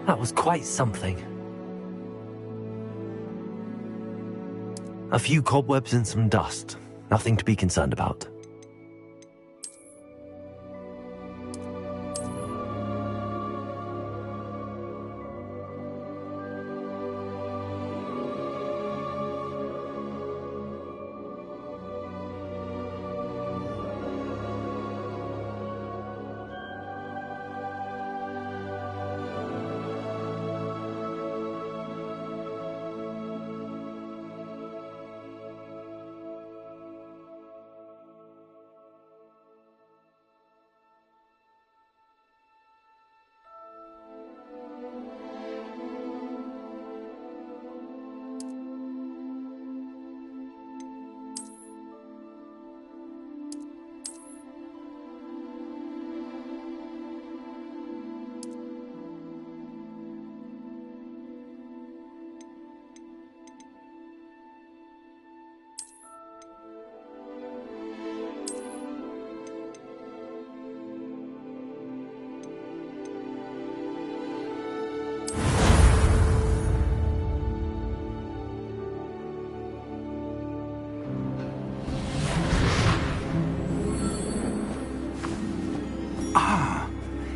That was quite something. A few cobwebs and some dust. Nothing to be concerned about.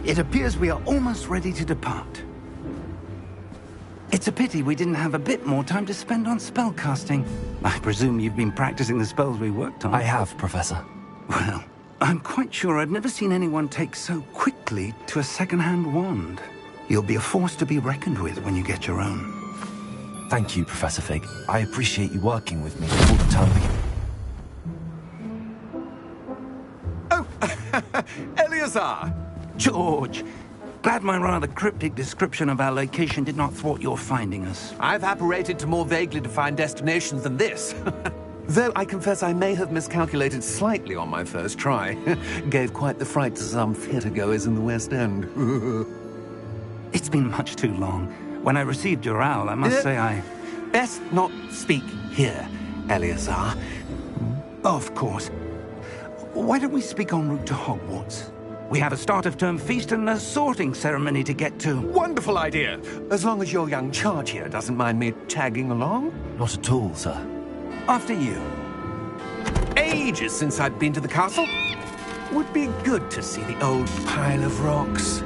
It appears we are almost ready to depart. It's a pity we didn't have a bit more time to spend on spellcasting. I presume you've been practicing the spells we worked on. I have, Professor. Well, I'm quite sure I've never seen anyone take so quickly to a second-hand wand. You'll be a force to be reckoned with when you get your own. Thank you, Professor Fig. I appreciate you working with me before the term begins. Oh, Eleazar! George, glad my rather cryptic description of our location did not thwart your finding us. I've apparated to more vaguely defined destinations than this. Though I confess I may have miscalculated slightly on my first try. Gave quite the fright to some theatre-goers in the West End. It's been much too long. When I received your owl, I must say I... Best not speak here, Eleazar. Of course. Why don't we speak en route to Hogwarts? We have a start-of-term feast and a sorting ceremony to get to. Wonderful idea! As long as your young charge here doesn't mind me tagging along. Not at all, sir. After you. Ages since I'd been to the castle. Would be good to see the old pile of rocks.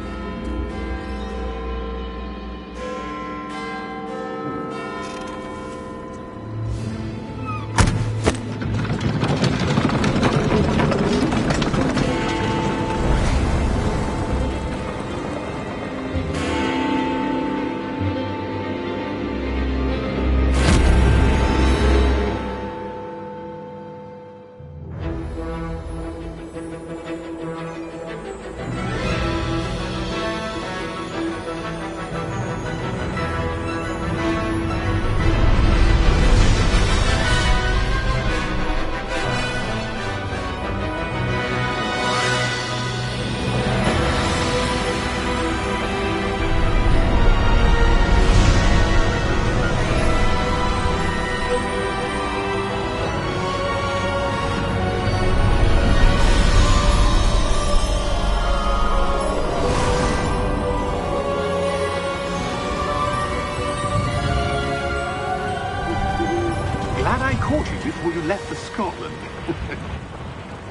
Before you left for Scotland.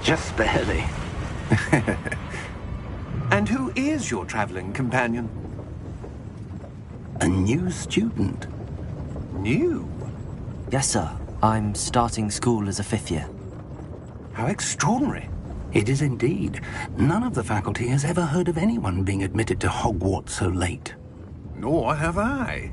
Just barely. And who is your traveling companion? A new student. New? Yes, sir. I'm starting school as a 5th year. How extraordinary. It is indeed. None of the faculty has ever heard of anyone being admitted to Hogwarts so late. Nor have I.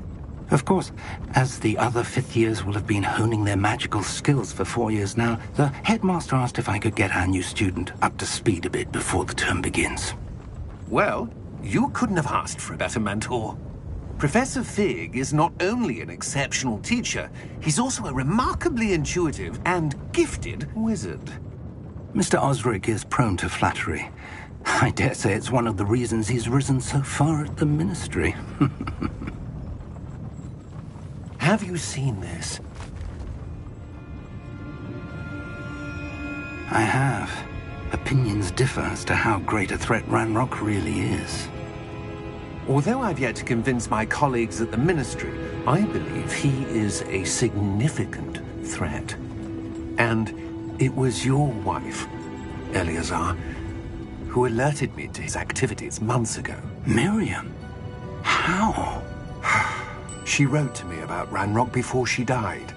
Of course, as the other 5th years will have been honing their magical skills for 4 years now, the headmaster asked if I could get our new student up to speed a bit before the term begins. Well, you couldn't have asked for a better mentor. Professor Fig is not only an exceptional teacher, he's also a remarkably intuitive and gifted wizard. Mr. Osric is prone to flattery. I dare say it's one of the reasons he's risen so far at the ministry. Have you seen this? I have. Opinions differ as to how great a threat Ranrock really is. Although I've yet to convince my colleagues at the Ministry, I believe he is a significant threat. And it was your wife, Eleazar, who alerted me to his activities months ago. Miriam? How? She wrote to me about Ranrock before she died,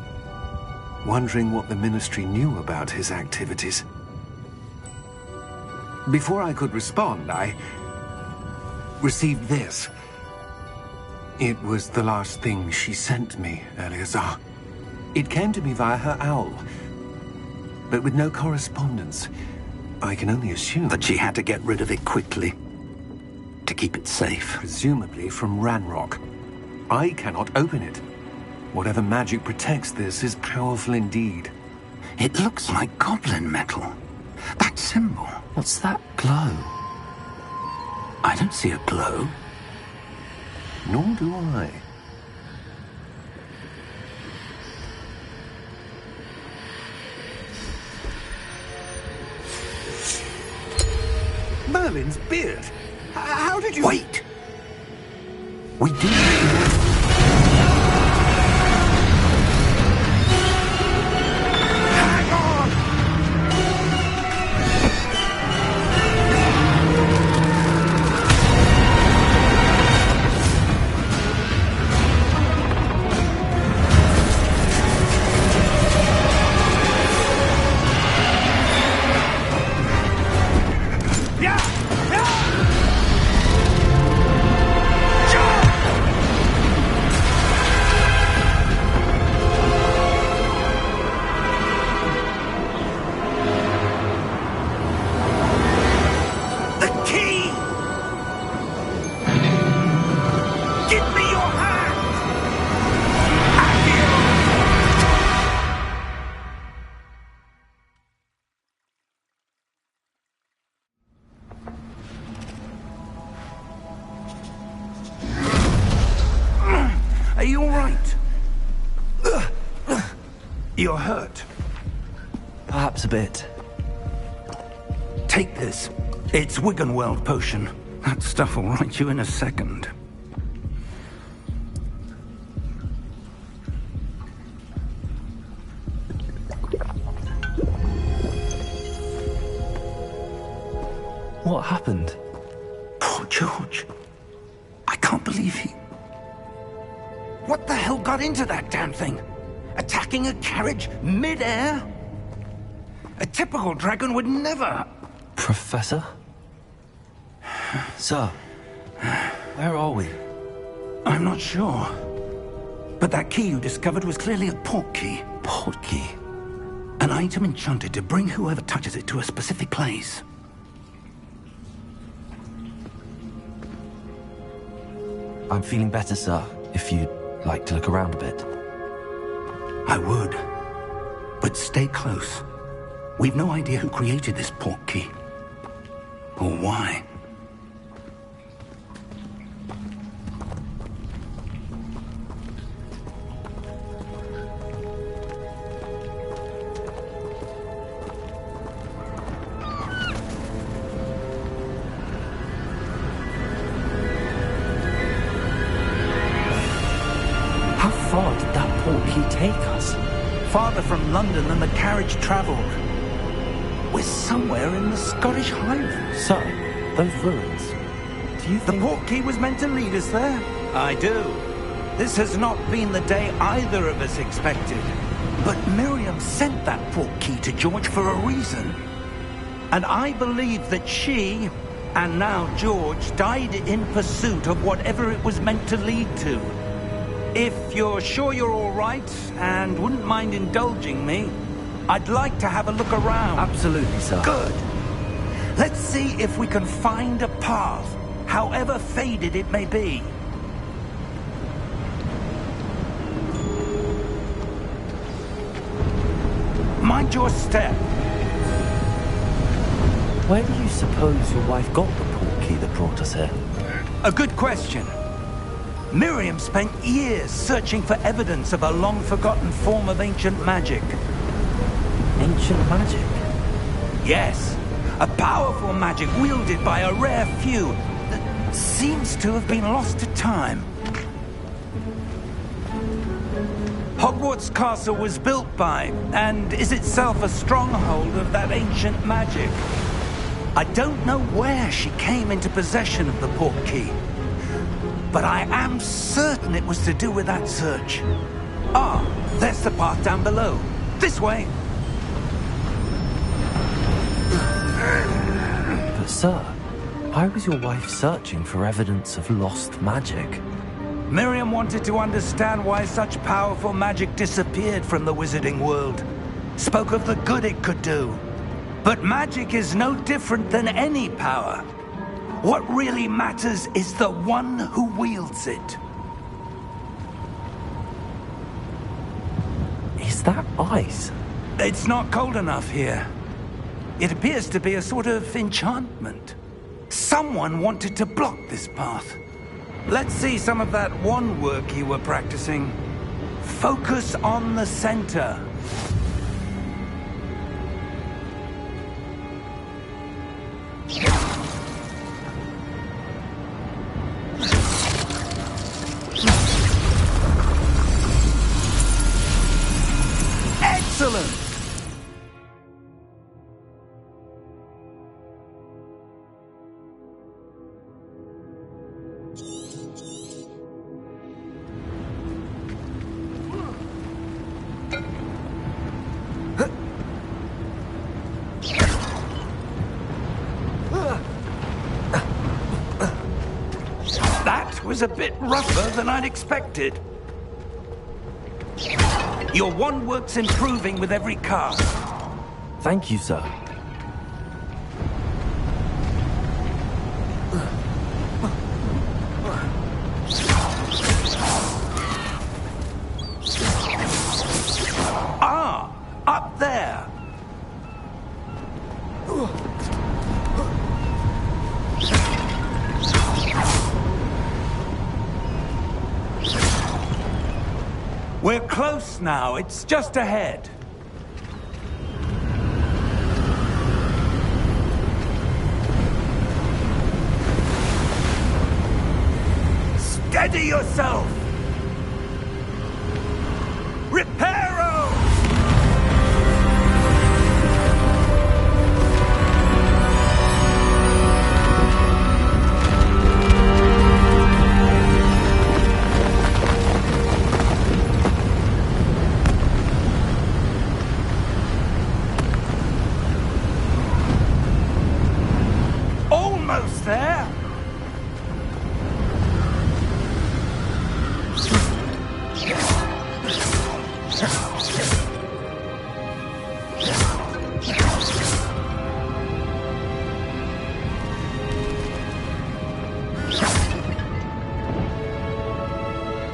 wondering what the Ministry knew about his activities. Before I could respond, I received this. It was the last thing she sent me, Eleazar. It came to me via her owl, but with no correspondence. I can only assume That she had to get rid of it quickly to keep it safe. presumably from Ranrock. I cannot open it. Whatever magic protects this is powerful indeed. It looks like goblin metal. That symbol. What's that glow? I don't see a glow. Nor do I. Merlin's beard. How did you... Wait! We do. Hang on! Yeah! The key! Give me your hand! Are you all right? You're hurt. Perhaps a bit. Take this. It's Wiggenweld potion. That stuff will right you in a second. What happened? Poor George. I can't believe he... What the hell got into that damn thing? Attacking a carriage mid-air? A typical dragon would never... Professor? Sir, where are we? I'm not sure. But that key you discovered was clearly a port key. Port key. An item enchanted to bring whoever touches it to a specific place. I'm feeling better, sir, if you'd like to look around a bit. I would. But stay close. We've no idea who created this port key. Or why. How far did that port key take us? Farther from London than the carriage travelled. We're somewhere in the Scottish Highlands. Sir, those ruins. Do you The think... port key was meant to lead us there? I do. This has not been the day either of us expected. But Miriam sent that port key to George for a reason. And I believe that she, and now George, died in pursuit of whatever it was meant to lead to. If you're sure you're all right, and wouldn't mind indulging me, I'd like to have a look around. Absolutely, sir. Good. Let's see if we can find a path, however faded it may be. Mind your step. Where do you suppose your wife got the port key that brought us here? A good question. Miriam spent years searching for evidence of a long-forgotten form of ancient magic. Ancient magic? Yes, a powerful magic wielded by a rare few. seems to have been lost to time. Hogwarts Castle was built by, and is itself a stronghold of that ancient magic. I don't know where she came into possession of the portkey, but I am certain it was to do with that search. Ah, there's the path down below. This way. But sir, why was your wife searching for evidence of lost magic? Miriam wanted to understand why such powerful magic disappeared from the wizarding world. Spoke of the good it could do. But magic is no different than any power. What really matters is the one who wields it. Is that ice? It's not cold enough here. It appears to be a sort of enchantment. Someone wanted to block this path. Let's see some of that wand work you were practicing. Focus on the center. Excellent! That was a bit rougher than I'd expected. Your wand work's improving with every cast. Thank you, sir. Ah, up there. We're close now. It's just ahead. Steady yourself! Reparo! Almost there!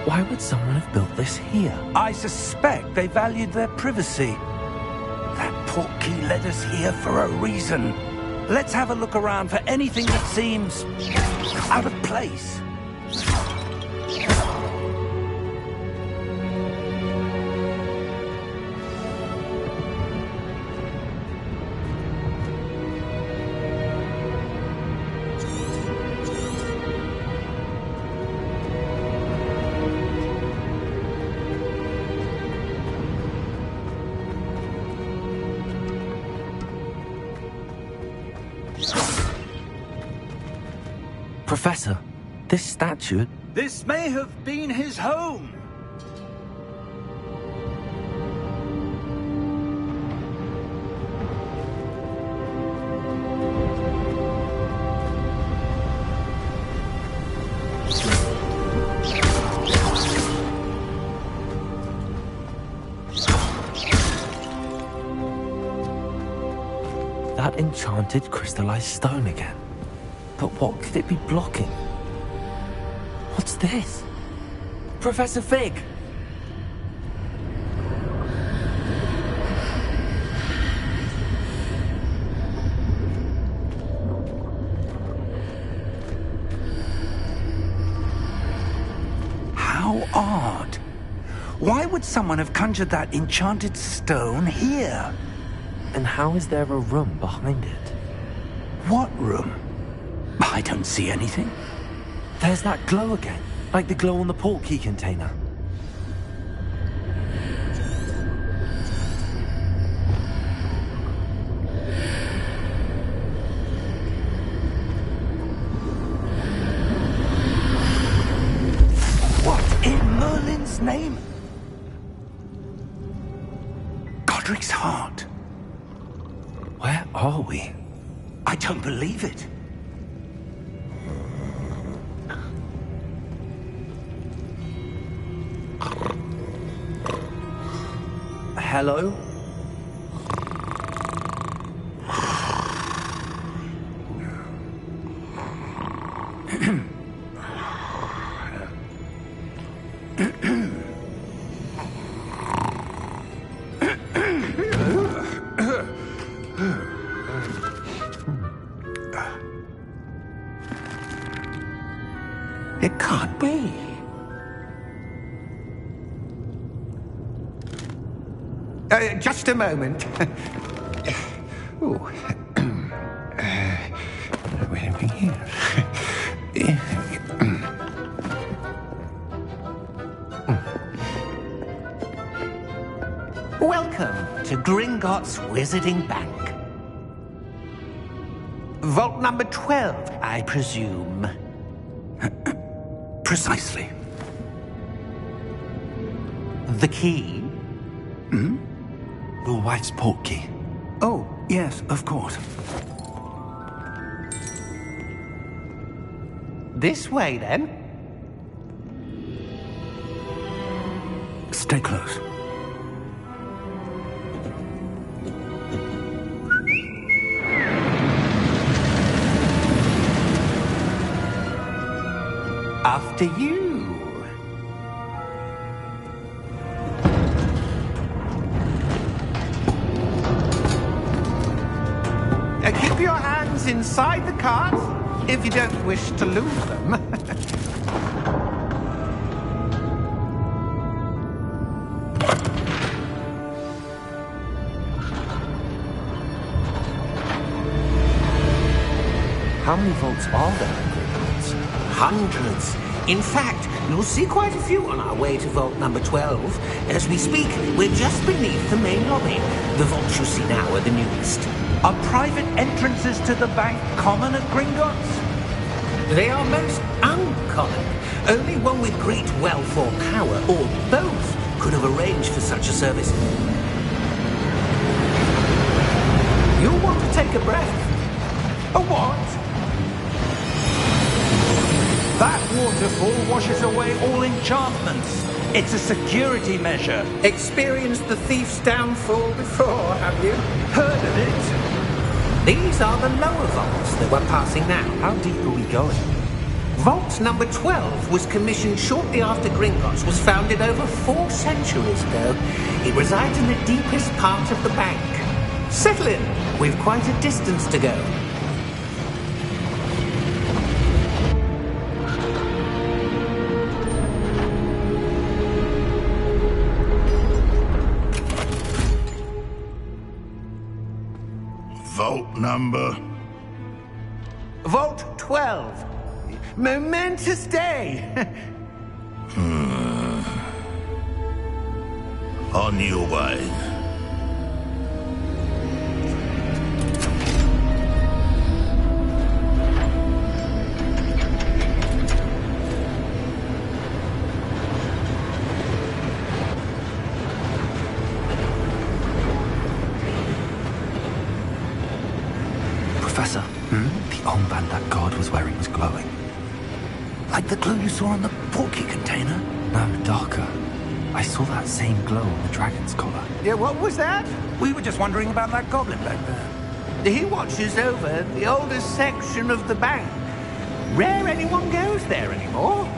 Why would someone have built this here? I suspect they valued their privacy. That portkey led us here for a reason. Let's have a look around for anything that seems out of place. Professor, this statue... This may have been his home. That enchanted crystallized stone again. But what could it be blocking? What's this? Professor Fig! How odd. Why would someone have conjured that enchanted stone here? And how is there a room behind it? What room? I don't see anything. There's that glow again, like the glow on the portkey container. What in Merlin's name? Godric's heart. Where are we? I don't believe it. Hello? It can't be. Just a moment. Oh. Where are we here? Welcome to Gringotts Wizarding Bank. Vault number 12, I presume. Precisely. The key? Your wife's portkey. Oh, yes, of course. This way, then. Stay close. After you. Keep your hands inside the cart if you don't wish to lose them. How many vaults are there in Gringotts? Hundreds. In fact, you'll see quite a few on our way to vault number 12. As we speak, we're just beneath the main lobby. The vaults you see now are the newest. Are private entrances to the bank common at Gringotts? They are most uncommon. Only one with great wealth or power, or both, could have arranged for such a service. You'll want to take a breath. A what? That waterfall washes away all enchantments. It's a security measure. Experienced the thief's downfall before, have you? Heard of it? These are the lower vaults that we're passing now. How deep are we going? Vault number 12 was commissioned shortly after Gringotts was founded over 4 centuries ago. It resides in the deepest part of the bank. Settle in. We've quite a distance to go. Vault number? Vault 12. Momentous day. On your way. Professor, the armband that guard was wearing was glowing. Like the glow you saw on the portkey container? No, darker. I saw that same glow on the dragon's collar. Yeah, what was that? We were just wondering about that goblin back there. He watches over the oldest section of the bank. Rare anyone goes there anymore.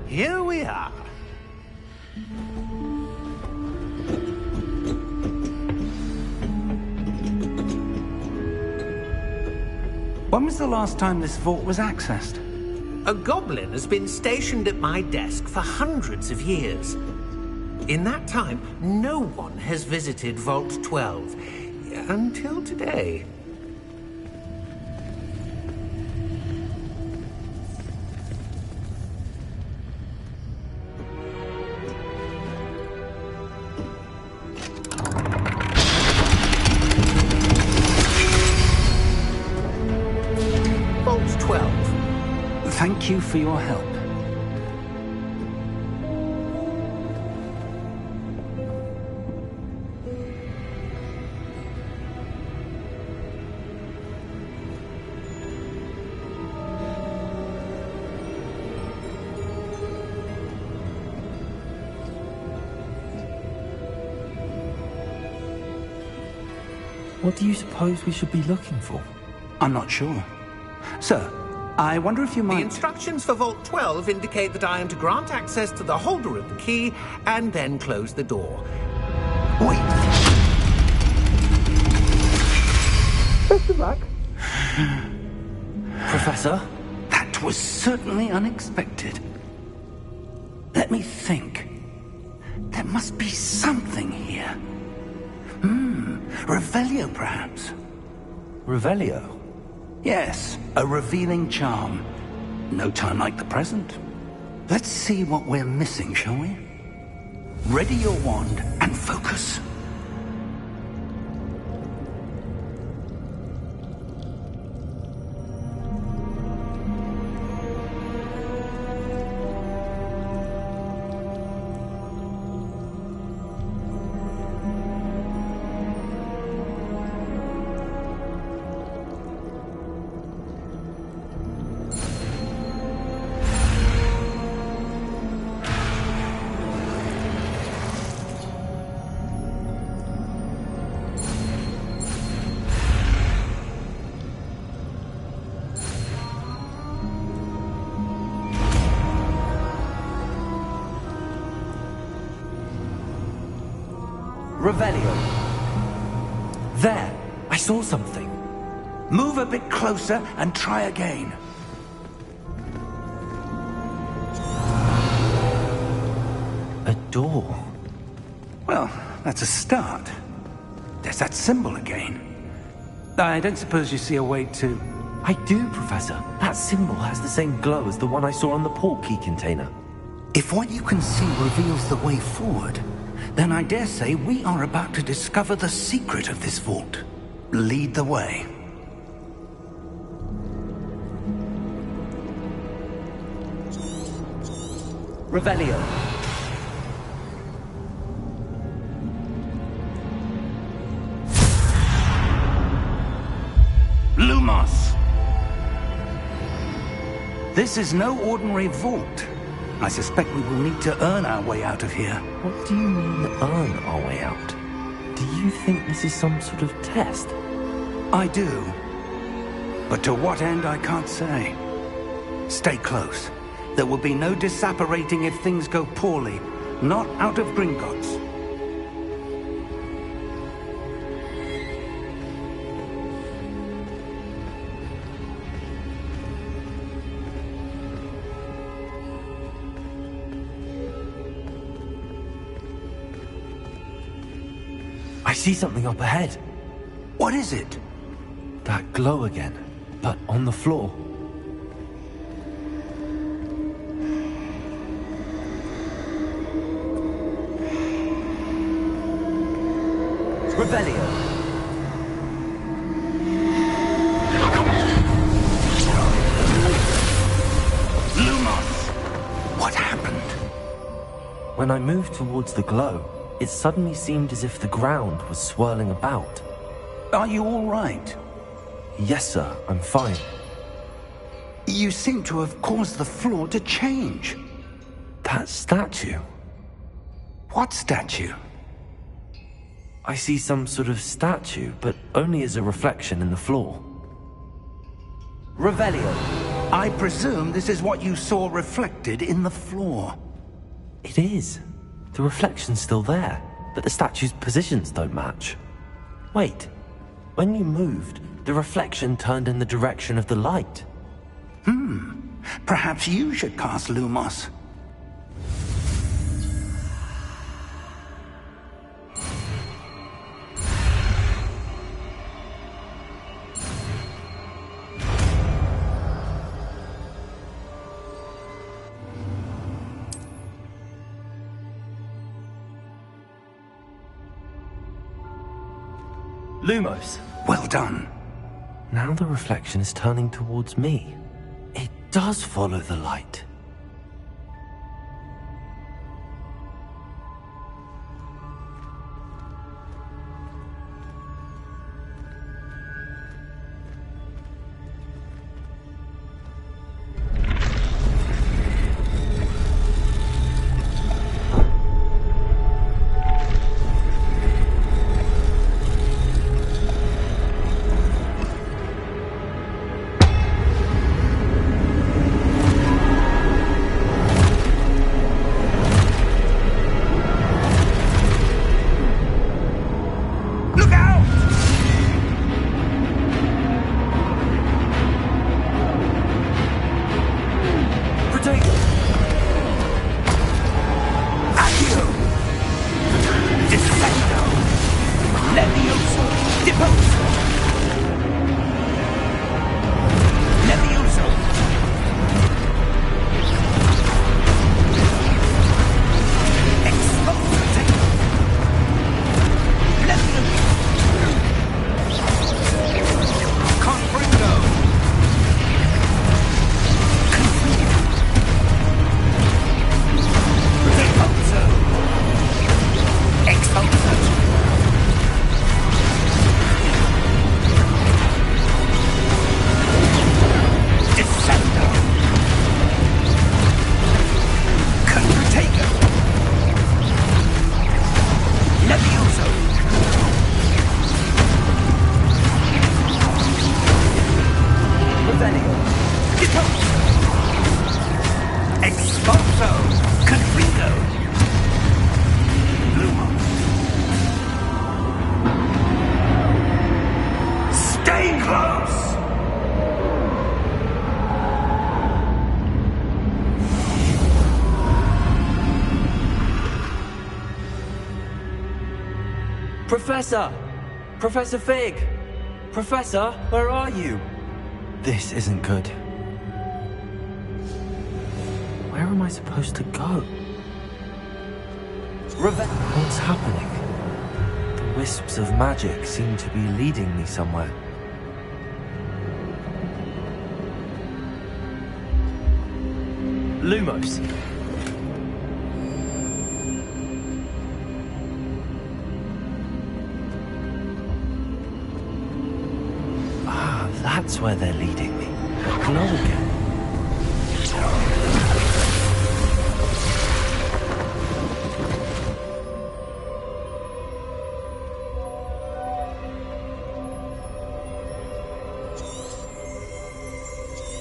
Here we are. When was the last time this vault was accessed? A goblin has been stationed at my desk for hundreds of years. In that time, no one has visited Vault 12. Until today. Vault 12. Thank you for your help. What do you suppose we should be looking for? I'm not sure. Sir, I wonder if you might... The instructions for Vault 12 indicate that I am to grant access to the holder of the key and then close the door. Wait! Best of luck. Professor? That was certainly unexpected. Let me think. There must be something here. Revelio, perhaps? Revelio? Yes, a revealing charm. No time like the present. Let's see what we're missing, shall we? Ready your wand and focus. Revelio. There! I saw something. Move a bit closer and try again. A door. Well, that's a start. There's that symbol again. I don't suppose you see a way to... I do, Professor. That symbol has the same glow as the one I saw on the port key container. If what you can see reveals the way forward, then I dare say we are about to discover the secret of this vault. Lead the way. Revelio. Lumos! This is no ordinary vault. I suspect we will need to earn our way out of here. What do you mean, earn our way out? Do you think this is some sort of test? I do. But to what end, I can't say. Stay close. There will be no disapparating if things go poorly. Not out of Gringotts. I see something up ahead. What is it? That glow again, but on the floor. Revelio. Lumos! What happened? When I moved towards the glow, it suddenly seemed as if the ground was swirling about. Are you all right? Yes, sir, I'm fine. You seem to have caused the floor to change. That statue. What statue? I see some sort of statue, but only as a reflection in the floor. Revelio. I presume this is what you saw reflected in the floor. It is. The reflection's still there, but the statue's positions don't match. Wait. When you moved, the reflection turned in the direction of the light. Perhaps you should cast Lumos. Lumos. Well done. Now the reflection is turning towards me. It does follow the light. Professor! Professor Fig! Professor, where are you? This isn't good. Where am I supposed to go? What's happening? The wisps of magic seem to be leading me somewhere. Lumos. That's where they're leading me. Glow again.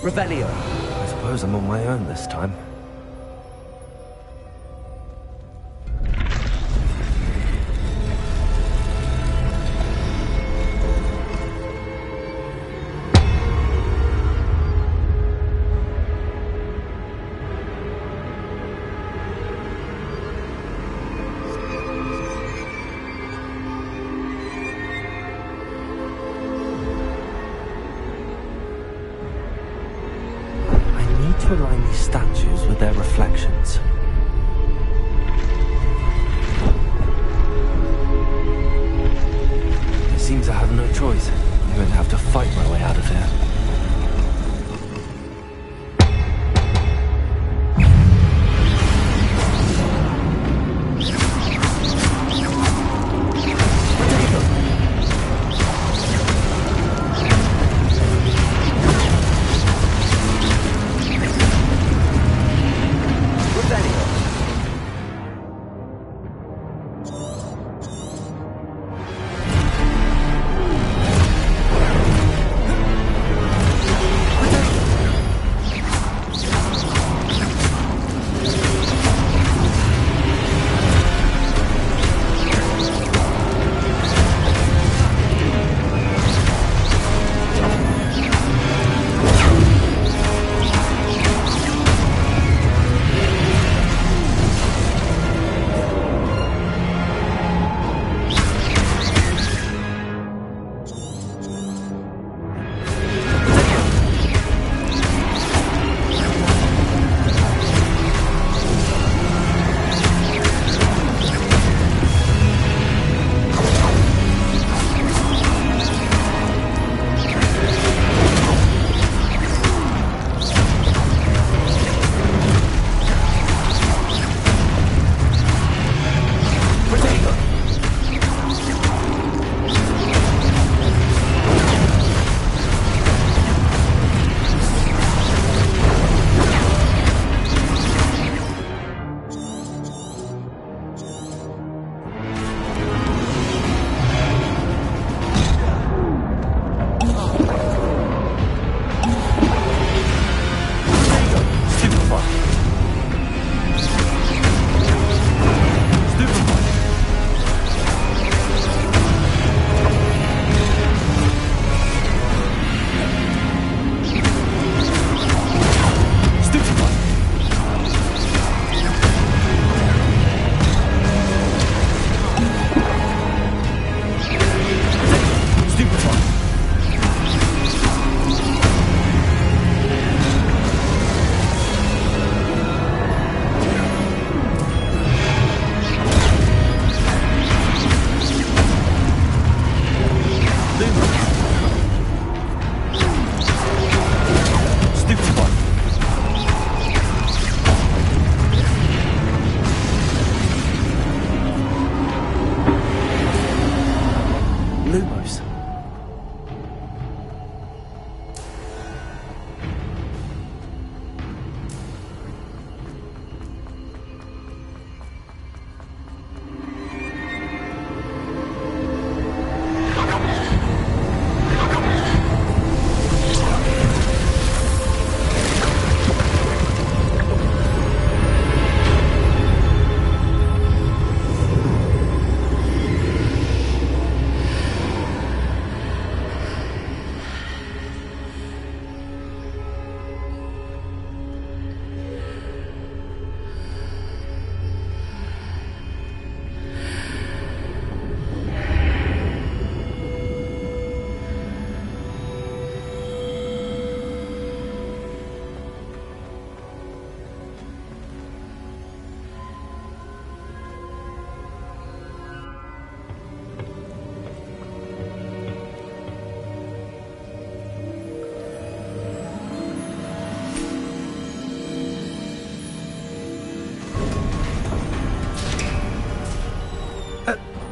Revelio. I suppose I'm on my own this time. To align these statues with their reflections. It seems I have no choice. I'm going to have to fight my way out of here.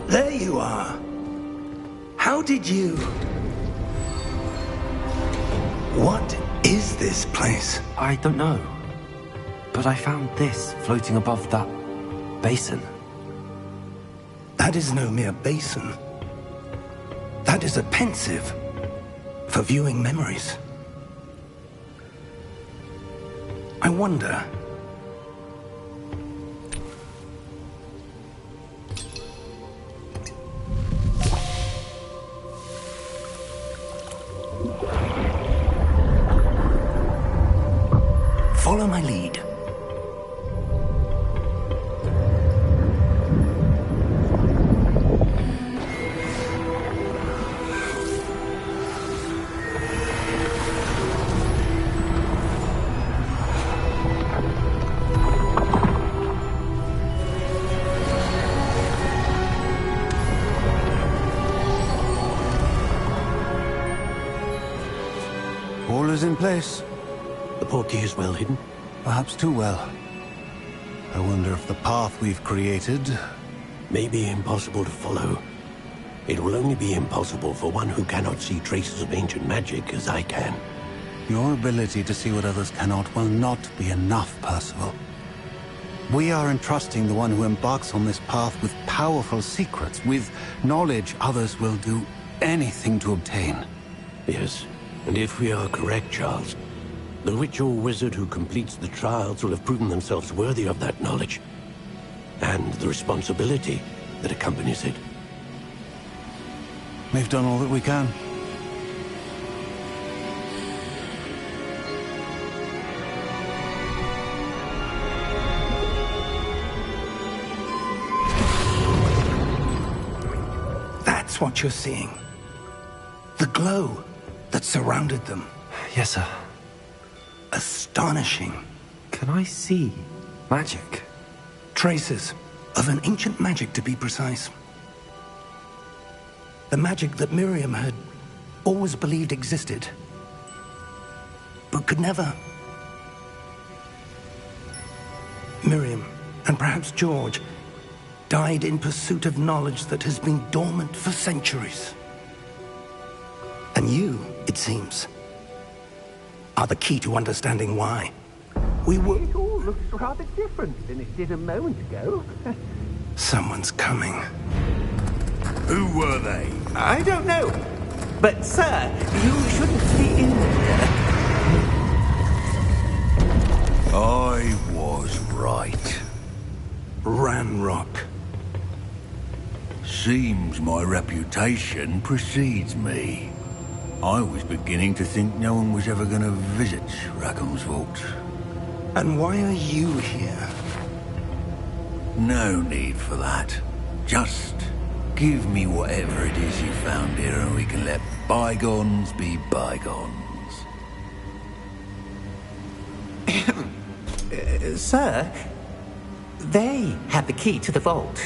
There you are. How did you... What is this place? I don't know. But I found this floating above that basin. That is no mere basin. That is a pensive for viewing memories. I wonder... Follow my lead. All is in place. The portkey is well hidden. Perhaps too well. I wonder if the path we've created... May be impossible to follow. It will only be impossible for one who cannot see traces of ancient magic as I can. Your ability to see what others cannot will not be enough, Percival. We are entrusting the one who embarks on this path with powerful secrets, with knowledge others will do anything to obtain. Yes, and if we are correct, Charles, the witch or wizard who completes the trials will have proven themselves worthy of that knowledge, and the responsibility that accompanies it. We've done all that we can. That's what you're seeing. The glow that surrounded them. Yes, sir. Astonishing. Can I see magic? Traces of an ancient magic, to be precise. The magic that Miriam had always believed existed, but could never. Miriam, and perhaps George, died in pursuit of knowledge that has been dormant for centuries. And you, it seems, are the key to understanding why. We were... It all looks rather different than it did a moment ago. Someone's coming. Who were they? I don't know. But, sir, you shouldn't be in here. I was right. Ranrock. Seems my reputation precedes me. I was beginning to think no one was ever going to visit Rackham's Vault. And why are you here? No need for that. Just give me whatever it is you found here and we can let bygones be bygones. Sir, they had the key to the vault.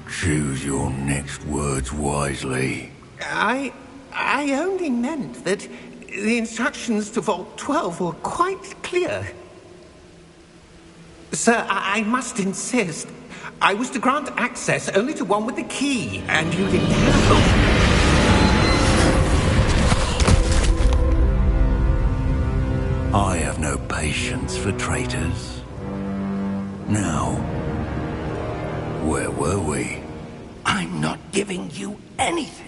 Choose your next words wisely. I only meant that the instructions to Vault 12 were quite clear. Sir, I must insist. I was to grant access only to one with the key, and you didn't have. I have no patience for traitors. Now, where were we? I'm not giving you anything.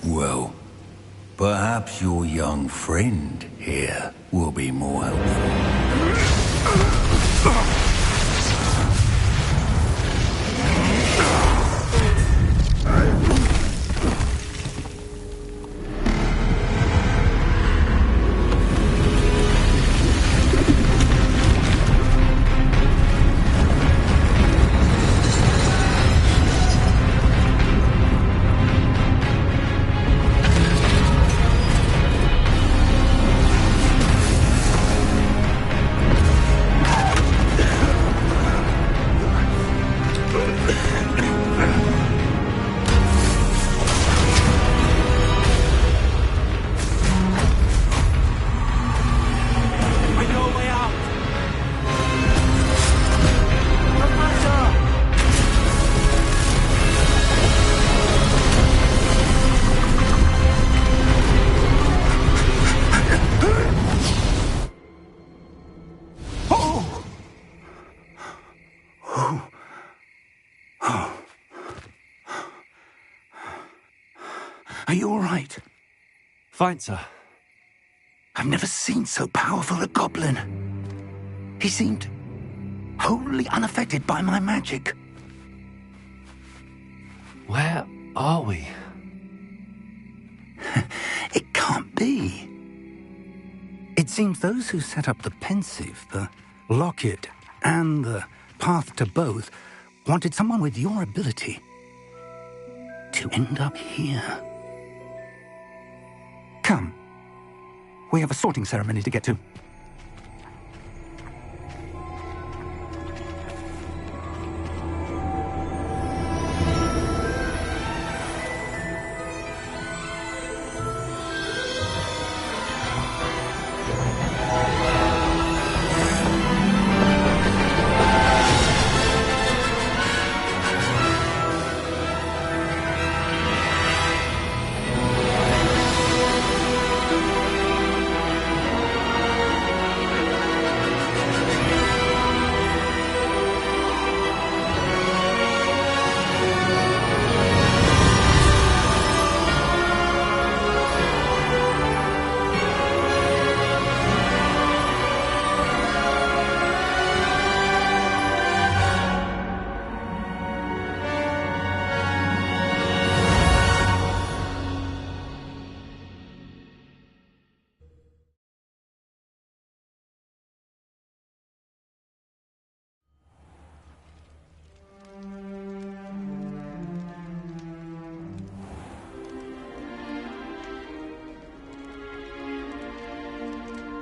Well, perhaps your young friend here will be more helpful. Oh. Oh. Are you all right? Fine, sir. I've never seen so powerful a goblin. He seemed wholly unaffected by my magic. Where are we? It can't be. It seems those who set up the pensive, the locket, and the path to both wanted someone with your ability to end up here. Come. We have a sorting ceremony to get to.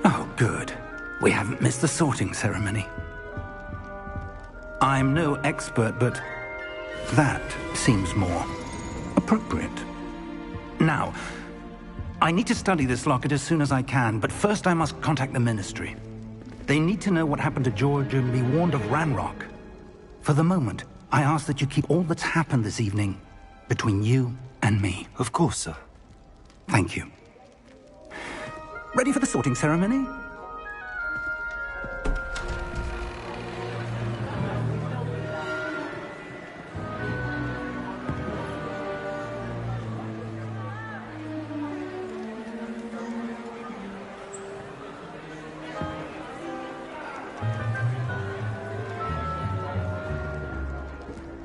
Oh, good. We haven't missed the sorting ceremony. I'm no expert, but that seems more appropriate. Now, I need to study this locket as soon as I can, but first I must contact the Ministry. They need to know what happened to George and be warned of Ranrock. For the moment, I ask that you keep all that's happened this evening between you and me. Of course, sir. Thank you. Ready for the sorting ceremony?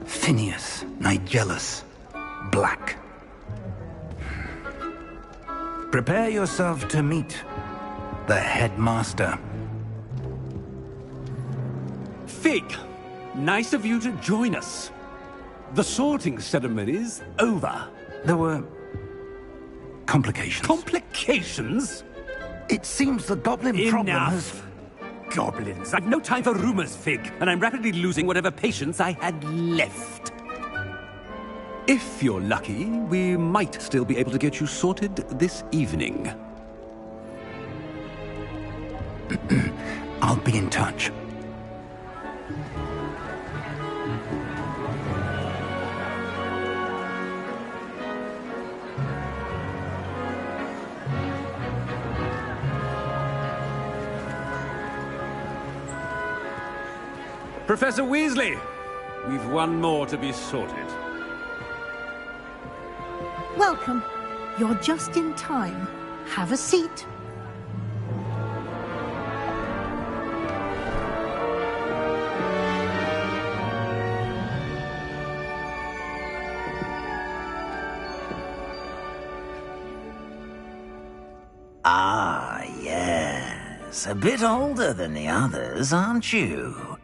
Phineas, Nigellus, Black. Prepare yourself to meet the headmaster. Fig, nice of you to join us. The sorting ceremony's over. There were complications. Complications? It seems the goblin problem has... Enough. Goblins. I've no time for rumors, Fig, and I'm rapidly losing whatever patience I had left. If you're lucky, we might still be able to get you sorted this evening. I'll be in touch. Professor Weasley, we've one more to be sorted. Welcome. You're just in time. Have a seat. Ah, yes. A bit older than the others, aren't you?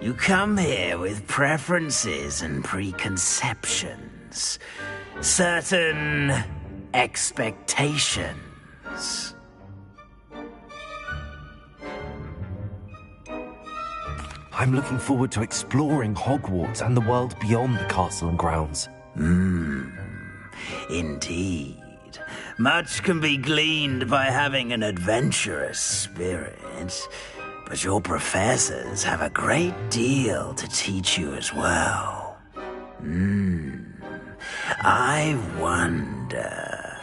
You come here with preferences and preconceptions. Certain expectations. I'm looking forward to exploring Hogwarts and the world beyond the castle and grounds. Indeed. Much can be gleaned by having an adventurous spirit, but your professors have a great deal to teach you as well. I wonder...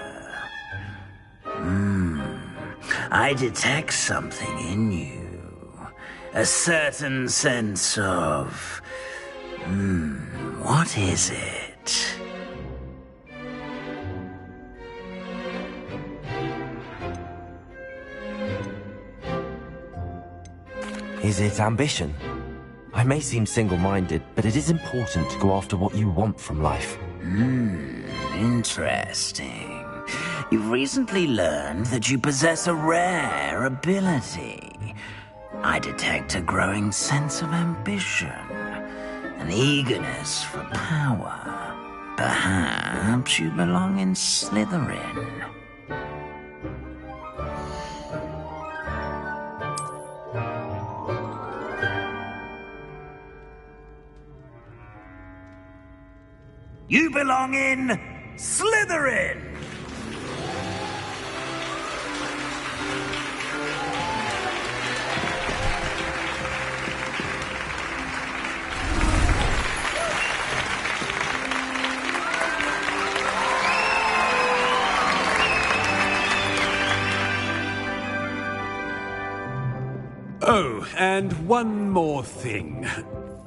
I detect something in you. A certain sense of... what is it? Is it ambition? I may seem single-minded, but it is important to go after what you want from life. Interesting. You've recently learned that you possess a rare ability. I detect a growing sense of ambition, an eagerness for power. Perhaps you belong in Slytherin. You belong in Slytherin! Oh, and one more thing.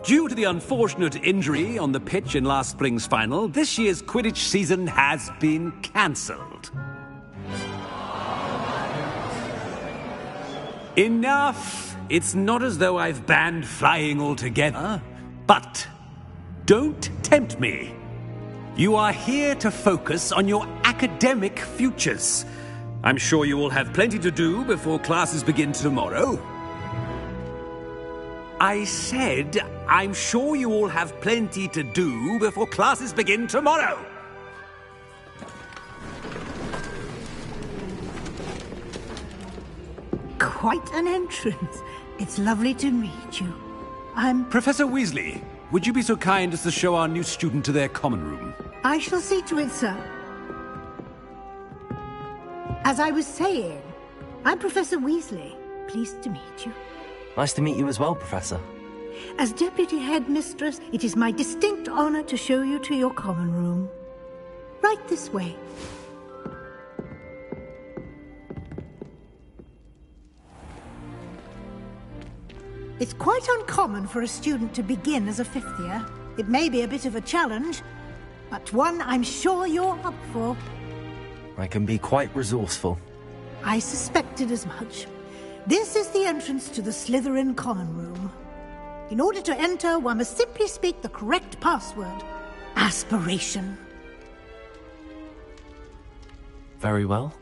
Due to the unfortunate injury on the pitch in last spring's final, this year's Quidditch season has been cancelled. Enough! It's not as though I've banned flying altogether, but don't tempt me. You are here to focus on your academic futures. I'm sure you will have plenty to do before classes begin tomorrow. I said, I'm sure you all have plenty to do before classes begin tomorrow. Quite an entrance. It's lovely to meet you. I'm... Professor Weasley, would you be so kind as to show our new student to their common room? I shall see to it, sir. As I was saying, I'm Professor Weasley. Pleased to meet you. Nice to meet you as well, Professor. As Deputy Headmistress, it is my distinct honor to show you to your common room. Right this way. It's quite uncommon for a student to begin as a fifth year. It may be a bit of a challenge, but one I'm sure you're up for. I can be quite resourceful. I suspected as much. This is the entrance to the Slytherin common room. In order to enter, one must simply speak the correct password. Aspiration. Very well.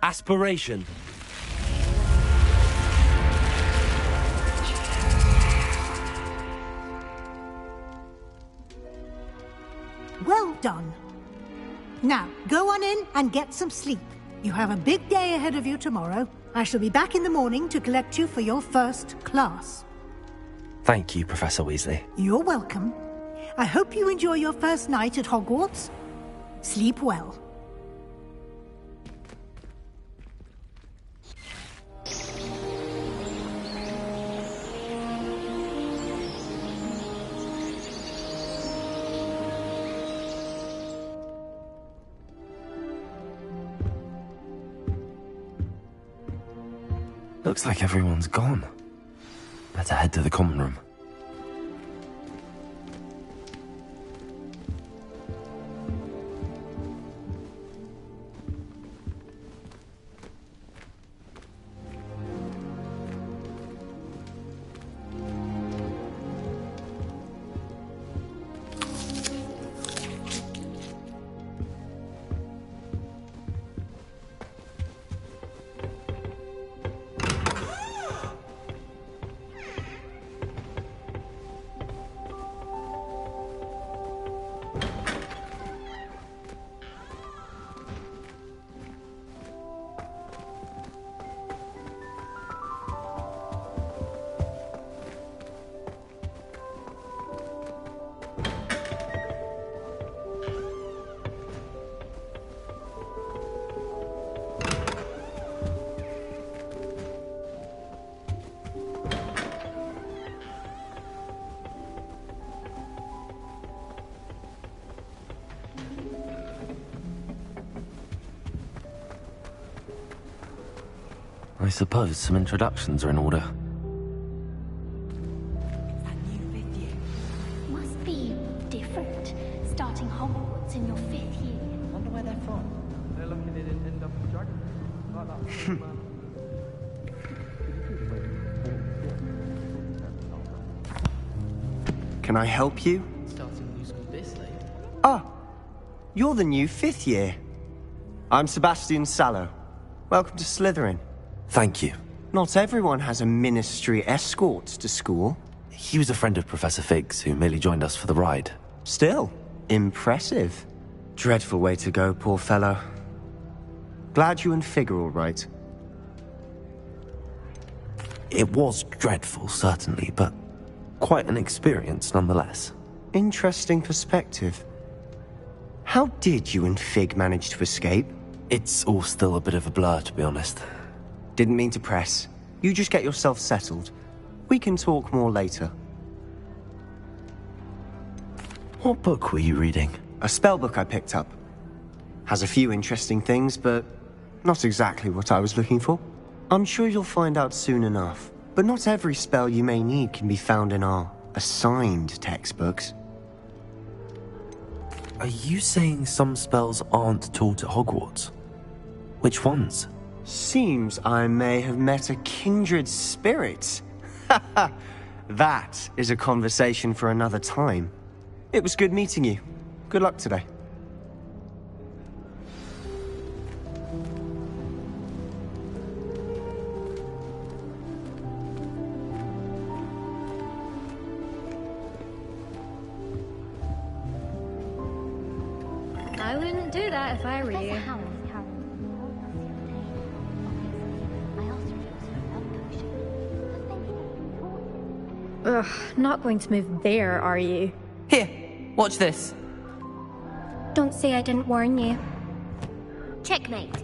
Aspiration. Well done. Now, go on in and get some sleep. You have a big day ahead of you tomorrow. I shall be back in the morning to collect you for your first class. Thank you, Professor Weasley. You're welcome. I hope you enjoy your first night at Hogwarts. Sleep well. Looks like everyone's gone. Better head to the common room. I suppose some introductions are in order. Must be different, starting Hogwarts in your 5th year. Wonder where they're from. They're looking at it end up the dragon. Like that. Can I help you? Starting new school this late. Ah, you're the new 5th year. I'm Sebastian Sallow. Welcome to Slytherin. Thank you. Not everyone has a ministry escort to school. He was a friend of Professor Fig's who merely joined us for the ride. Still, impressive. Dreadful way to go, poor fellow. Glad you and Fig are all right. It was dreadful, certainly, but quite an experience nonetheless. Interesting perspective. How did you and Fig manage to escape? It's all still a bit of a blur, to be honest. Didn't mean to press. You just get yourself settled. We can talk more later. What book were you reading? A spell book I picked up. Has a few interesting things, but not exactly what I was looking for. I'm sure you'll find out soon enough. But not every spell you may need can be found in our assigned textbooks. Are you saying some spells aren't taught at Hogwarts? Which ones? Seems I may have met a kindred spirit. That is a conversation for another time. It was good meeting you. Good luck today. I wouldn't do that if I were you. Ugh, not going to move there, are you? Here, watch this. Don't say I didn't warn you. Checkmate.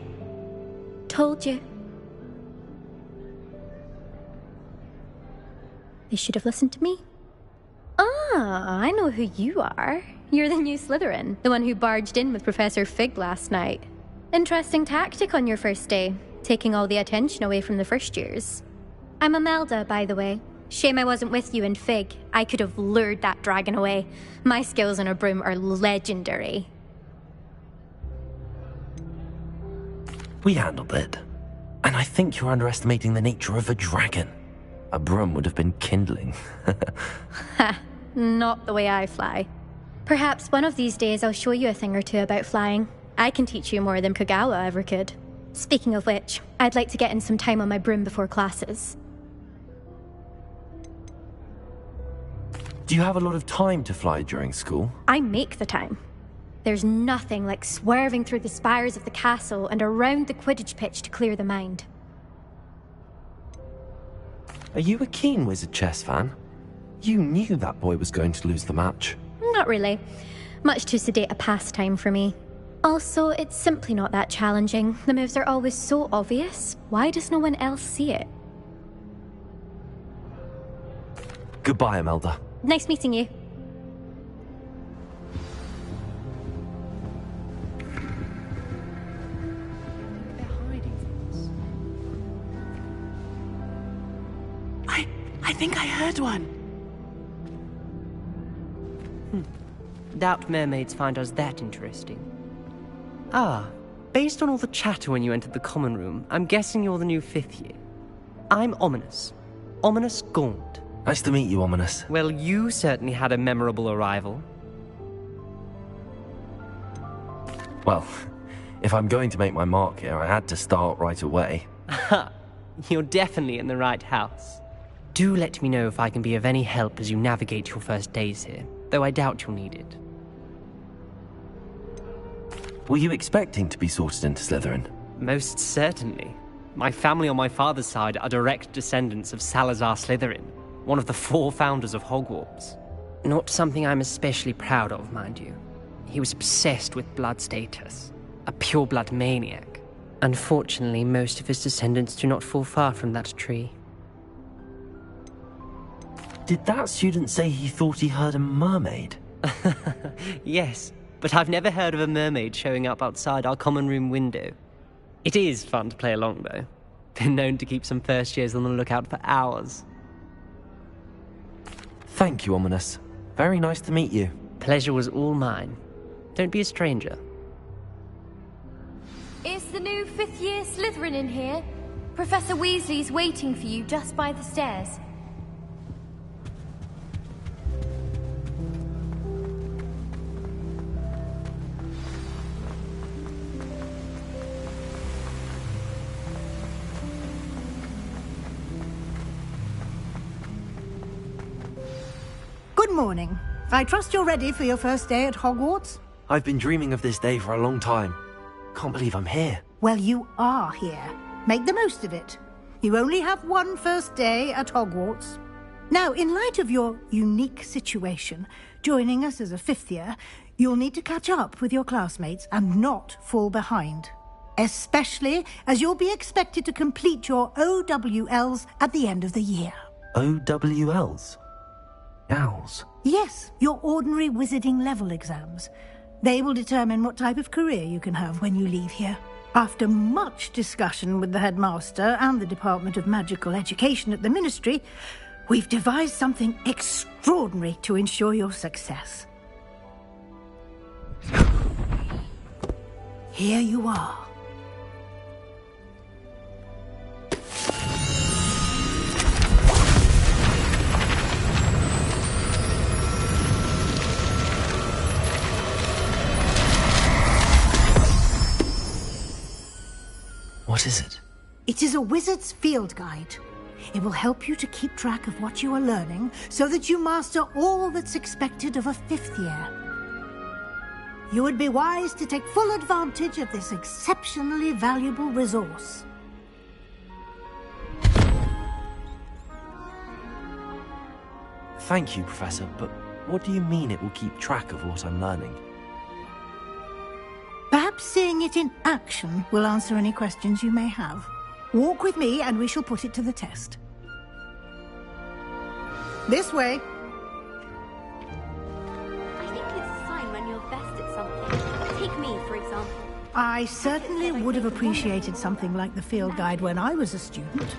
Told you. They should have listened to me. Ah, I know who you are. You're the new Slytherin, the one who barged in with Professor Fig last night. Interesting tactic on your first day, taking all the attention away from the first years. I'm Imelda, by the way. Shame I wasn't with you and Fig. I could have lured that dragon away. My skills on a broom are legendary. We handled it. And I think you're underestimating the nature of a dragon. A broom would have been kindling. Ha, not the way I fly. Perhaps one of these days I'll show you a thing or two about flying. I can teach you more than Kogawa ever could. Speaking of which, I'd like to get in some time on my broom before classes. Do you have a lot of time to fly during school? I make the time. There's nothing like swerving through the spires of the castle and around the Quidditch pitch to clear the mind. Are you a keen Wizard chess fan? You knew that boy was going to lose the match. Not really. Much too sedate a pastime for me. Also, it's simply not that challenging. The moves are always so obvious. Why does no one else see it? Goodbye, Imelda. Nice meeting you. I think I heard one. Doubt mermaids find us that interesting. Ah, based on all the chatter when you entered the common room, I'm guessing you're the new 5th year. I'm Ominous. Ominous Gaunt. Nice to meet you, Ominous. Well, you certainly had a memorable arrival. Well, if I'm going to make my mark here, I had to start right away. Ha! You're definitely in the right house. Do let me know if I can be of any help as you navigate your first days here, though I doubt you'll need it. Were you expecting to be sorted into Slytherin? Most certainly. My family on my father's side are direct descendants of Salazar Slytherin, one of the 4 founders of Hogwarts. Not something I'm especially proud of, mind you. He was obsessed with blood status, a pure-blood maniac. Unfortunately, most of his descendants do not fall far from that tree. Did that student say he thought he heard a mermaid? Yes, but I've never heard of a mermaid showing up outside our common room window. It is fun to play along, though. Been known to keep some first years on the lookout for hours. Thank you, Ominous. Very nice to meet you. Pleasure was all mine. Don't be a stranger. Is the new fifth-year Slytherin in here? Professor Weasley's waiting for you just by the stairs. Good morning. I trust you're ready for your first day at Hogwarts? I've been dreaming of this day for a long time. Can't believe I'm here. Well, you are here. Make the most of it. You only have one first day at Hogwarts. Now, in light of your unique situation, joining us as a fifth year, you'll need to catch up with your classmates and not fall behind. Especially as you'll be expected to complete your OWLs at the end of the year. OWLs? Owls? Yes, your ordinary wizarding level exams. They will determine what type of career you can have when you leave here. After much discussion with the headmaster and the Department of Magical Education at the Ministry, we've devised something extraordinary to ensure your success. Here you are. What is it? It is a wizard's field guide. It will help you to keep track of what you are learning so that you master all that's expected of a fifth year. You would be wise to take full advantage of this exceptionally valuable resource. Thank you, Professor, but what do you mean it will keep track of what I'm learning? Perhaps seeing it in action will answer any questions you may have. Walk with me and we shall put it to the test. This way. I think it's a sign when you're best at something. Take me, for example. I certainly would have appreciated something like the field guide when I was a student.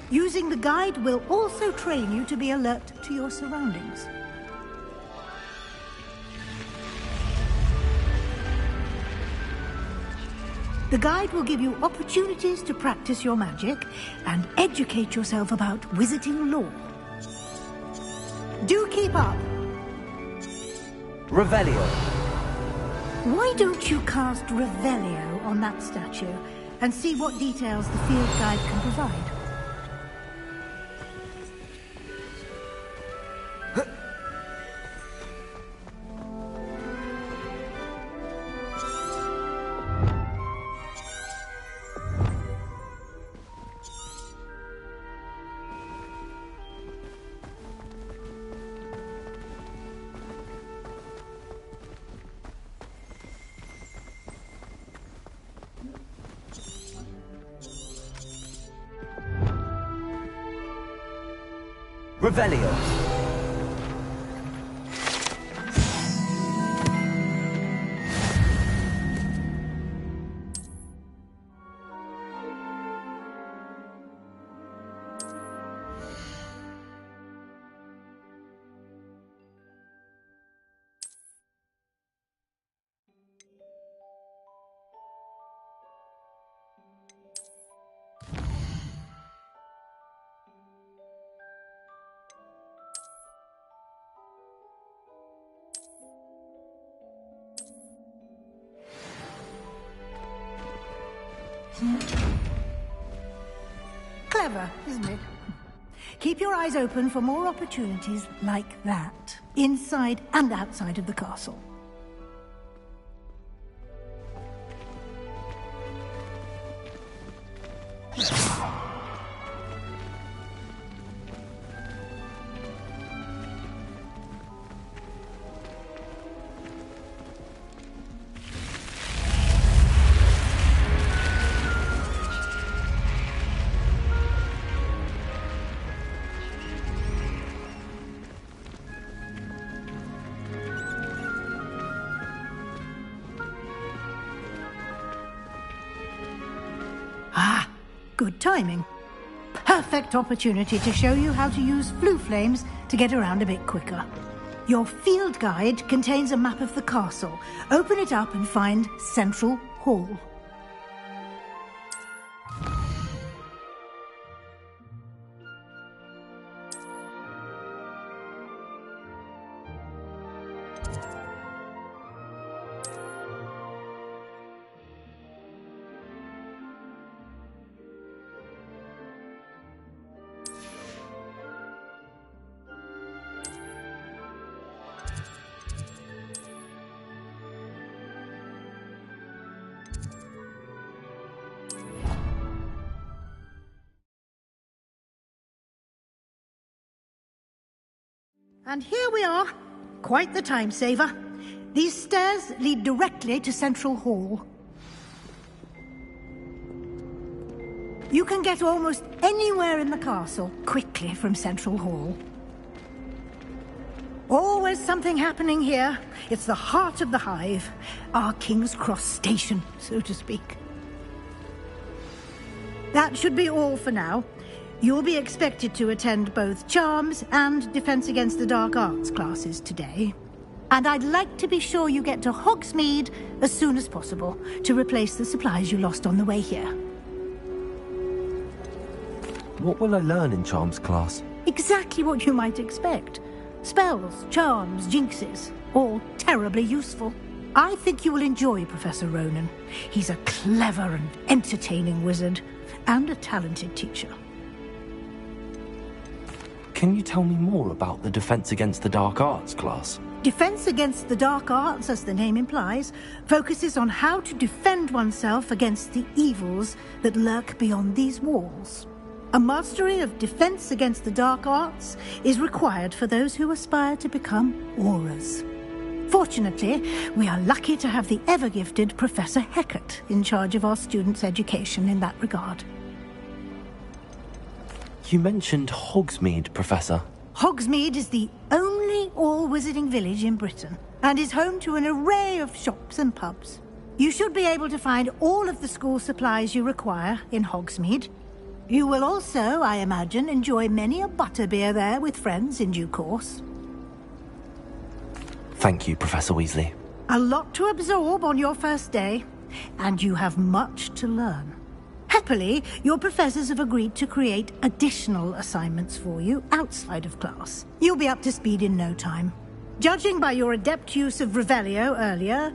Using the guide will also train you to be alert to your surroundings. The guide will give you opportunities to practice your magic and educate yourself about wizarding lore. Do keep up. Revelio. Why don't you cast Revelio on that statue and see what details the field guide can provide? Revelio. Clever, isn't it? Keep your eyes open for more opportunities like that, inside and outside of the castle. Good timing. Perfect opportunity to show you how to use flue flames to get around a bit quicker. Your field guide contains a map of the castle. Open it up and find Central Hall. And here we are. Quite the time saver. These stairs lead directly to Central Hall. You can get almost anywhere in the castle quickly from Central Hall. Always something happening here. It's the heart of the hive. Our King's Cross station, so to speak. That should be all for now. You'll be expected to attend both Charms and Defense Against the Dark Arts classes today. And I'd like to be sure you get to Hogsmeade as soon as possible to replace the supplies you lost on the way here. What will I learn in Charms class? Exactly what you might expect. Spells, charms, jinxes, all terribly useful. I think you will enjoy Professor Ronan. He's a clever and entertaining wizard, and a talented teacher. Can you tell me more about the Defense Against the Dark Arts class? Defense Against the Dark Arts, as the name implies, focuses on how to defend oneself against the evils that lurk beyond these walls. A mastery of Defense Against the Dark Arts is required for those who aspire to become Aurors. Fortunately, we are lucky to have the ever-gifted Professor Hecat in charge of our students' education in that regard. You mentioned Hogsmeade, Professor. Hogsmeade is the only all-wizarding village in Britain, and is home to an array of shops and pubs. You should be able to find all of the school supplies you require in Hogsmeade. You will also, I imagine, enjoy many a butterbeer there with friends in due course. Thank you, Professor Weasley. A lot to absorb on your first day, and you have much to learn. Happily, your professors have agreed to create additional assignments for you outside of class. You'll be up to speed in no time. Judging by your adept use of Revelio earlier,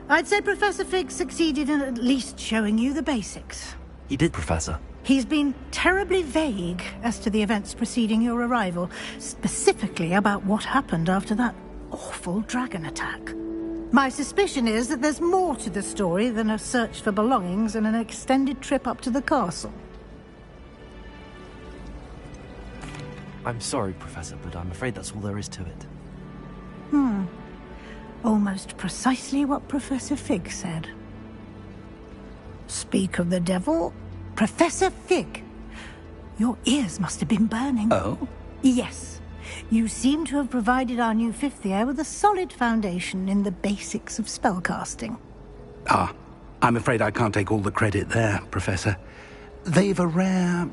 I'd say Professor Fig succeeded in at least showing you the basics. He did, Professor. He's been terribly vague as to the events preceding your arrival, specifically about what happened after that awful dragon attack. My suspicion is that there's more to the story than a search for belongings and an extended trip up to the castle. I'm sorry, Professor, but I'm afraid that's all there is to it. Almost precisely what Professor Fig said. Speak of the devil, Professor Fig. Your ears must have been burning. Oh? Yes. You seem to have provided our new fifth year with a solid foundation in the basics of spellcasting. Ah, I'm afraid I can't take all the credit there, Professor. They've a rare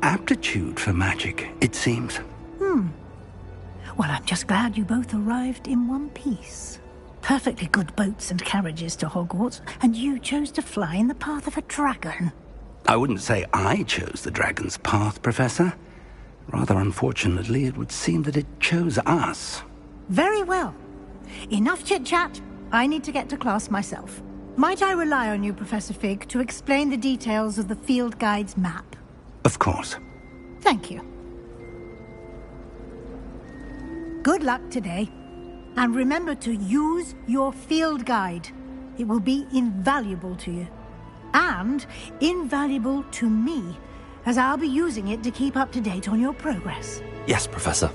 aptitude for magic, it seems. Well, I'm just glad you both arrived in one piece. Perfectly good boats and carriages to Hogwarts, and you chose to fly in the path of a dragon. I wouldn't say I chose the dragon's path, Professor. Rather unfortunately, it would seem that it chose us. Very well. Enough chit-chat. I need to get to class myself. Might I rely on you, Professor Fig, to explain the details of the field guide's map? Of course. Thank you. Good luck today. And remember to use your field guide. It will be invaluable to you. And invaluable to me, as I'll be using it to keep up to date on your progress. Yes, Professor.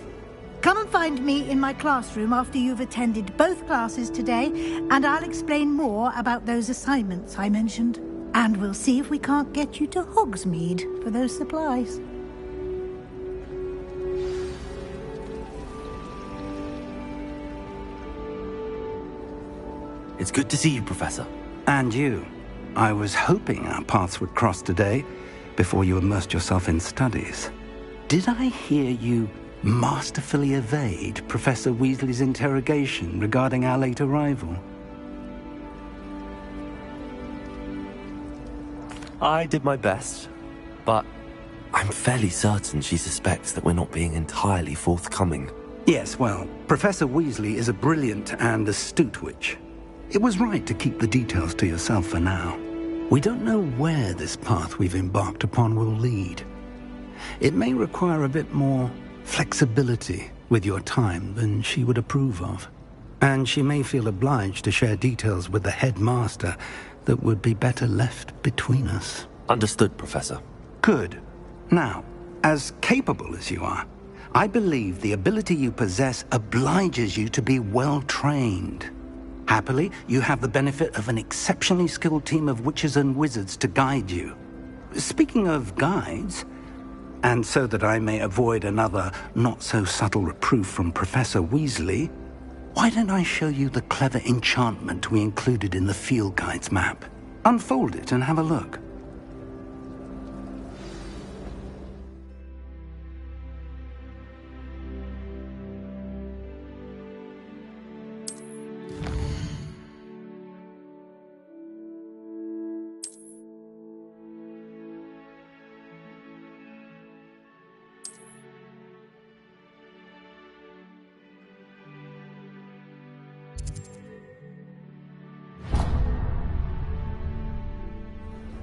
Come and find me in my classroom after you've attended both classes today, and I'll explain more about those assignments I mentioned. And we'll see if we can't get you to Hogsmeade for those supplies. It's good to see you, Professor. And you. I was hoping our paths would cross today, before you immersed yourself in studies. Did I hear you masterfully evade Professor Weasley's interrogation regarding our late arrival? I did my best, but I'm fairly certain she suspects that we're not being entirely forthcoming. Yes, well, Professor Weasley is a brilliant and astute witch. It was right to keep the details to yourself for now. We don't know where this path we've embarked upon will lead. It may require a bit more flexibility with your time than she would approve of. And she may feel obliged to share details with the headmaster that would be better left between us. Understood, Professor. Good. Now, as capable as you are, I believe the ability you possess obliges you to be well trained. Happily, you have the benefit of an exceptionally skilled team of witches and wizards to guide you. Speaking of guides, and so that I may avoid another not-so-subtle reproof from Professor Weasley, why don't I show you the clever enchantment we included in the field guide's map? Unfold it and have a look.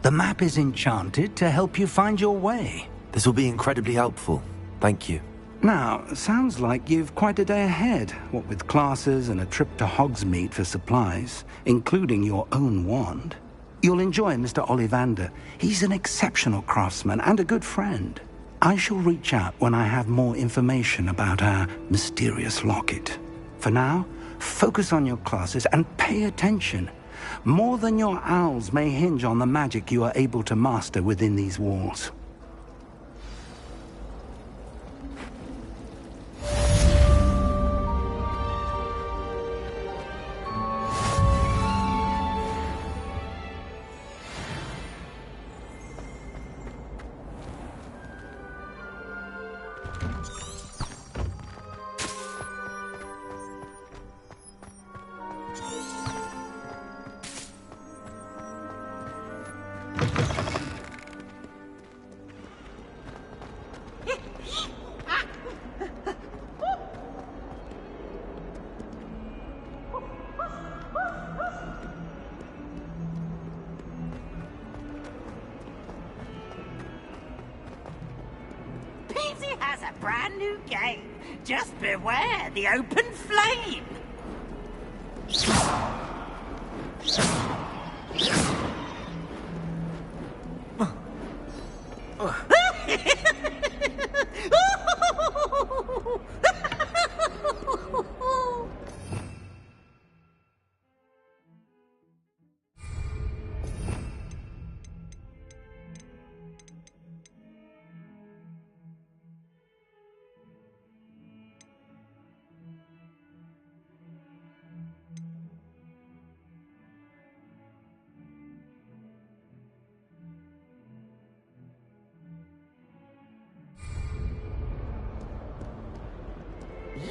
The map is enchanted to help you find your way. This will be incredibly helpful. Thank you. Now, sounds like you've quite a day ahead, what with classes and a trip to Hogsmeade for supplies, including your own wand. You'll enjoy Mr. Ollivander. He's an exceptional craftsman and a good friend. I shall reach out when I have more information about our mysterious locket. For now, focus on your classes and pay attention. More than your owls may hinge on the magic you are able to master within these walls. Brand new game. Just beware the open flame.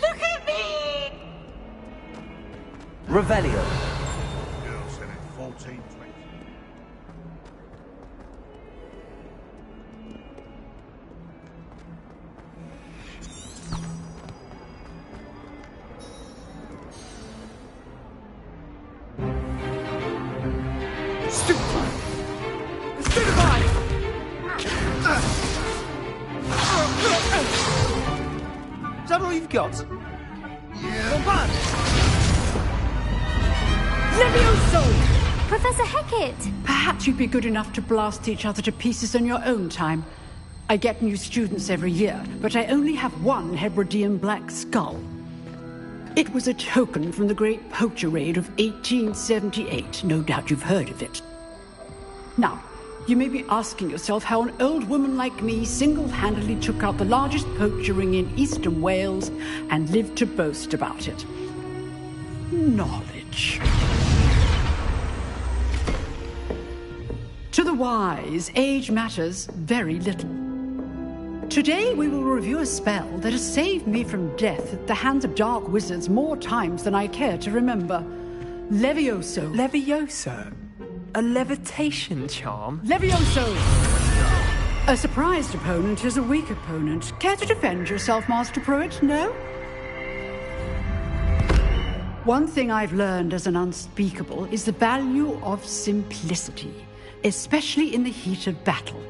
Look at me! Revelio. Girl said it 14:20. Is that all you've got? Yeah. Levioso! Professor Hecat! Perhaps you'd be good enough to blast each other to pieces in your own time. I get new students every year, but I only have one Hebridean black skull. It was a token from the Great Poacher Raid of 1878. No doubt you've heard of it. Now, you may be asking yourself how an old woman like me single-handedly took out the largest poacher ring in eastern Wales and lived to boast about it. Knowledge. To the wise, age matters very little. Today we will review a spell that has saved me from death at the hands of dark wizards more times than I care to remember. Levioso. Levioso? A levitation charm? Levioso! A surprised opponent is a weak opponent. Care to defend yourself, Master Pruitt? No? One thing I've learned as an unspeakable is the value of simplicity, especially in the heat of battle.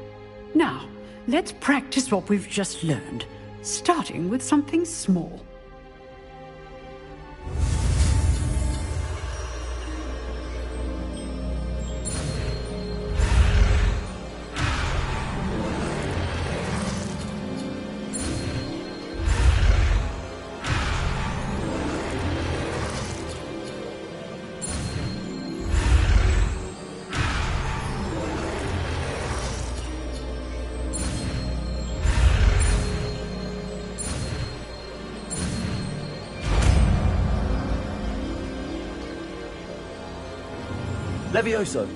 Now, let's practice what we've just learned, starting with something small. Levioso.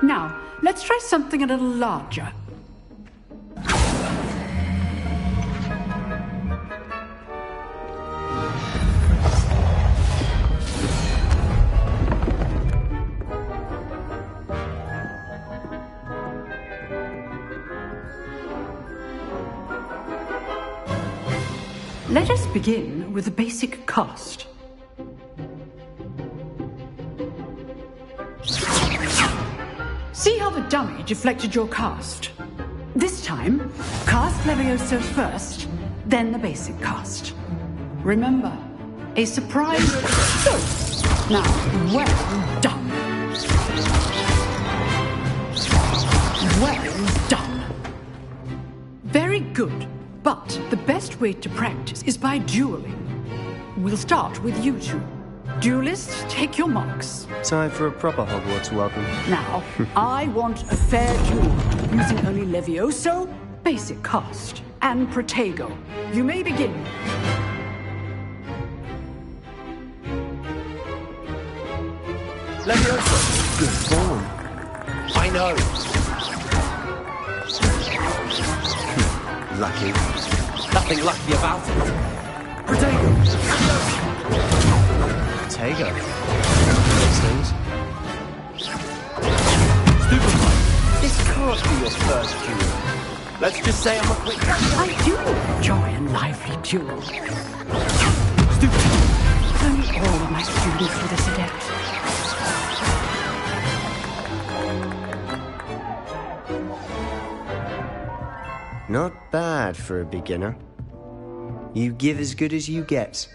Now, let's try something a little larger. Let us begin with the basic cast. See how the dummy deflected your cast? This time, cast Levioso first, then the basic cast. Remember, a surprise... So, now, well done. Well done. Very good. But the best way to practice is by dueling. We'll start with you two. Duelists, take your marks. Time for a proper Hogwarts welcome. Now, I want a fair duel, using only Levioso, basic cast, and Protego. You may begin. Levioso. Good form. I know. Lucky. Nothing lucky about it. Protego. Protego. Those things. Stupefy. This can't be your first duel. Let's just say I'm a quick... I do enjoy a lively duel. Stupefy. Only all of my students were this adept. Not bad for a beginner. You give as good as you get.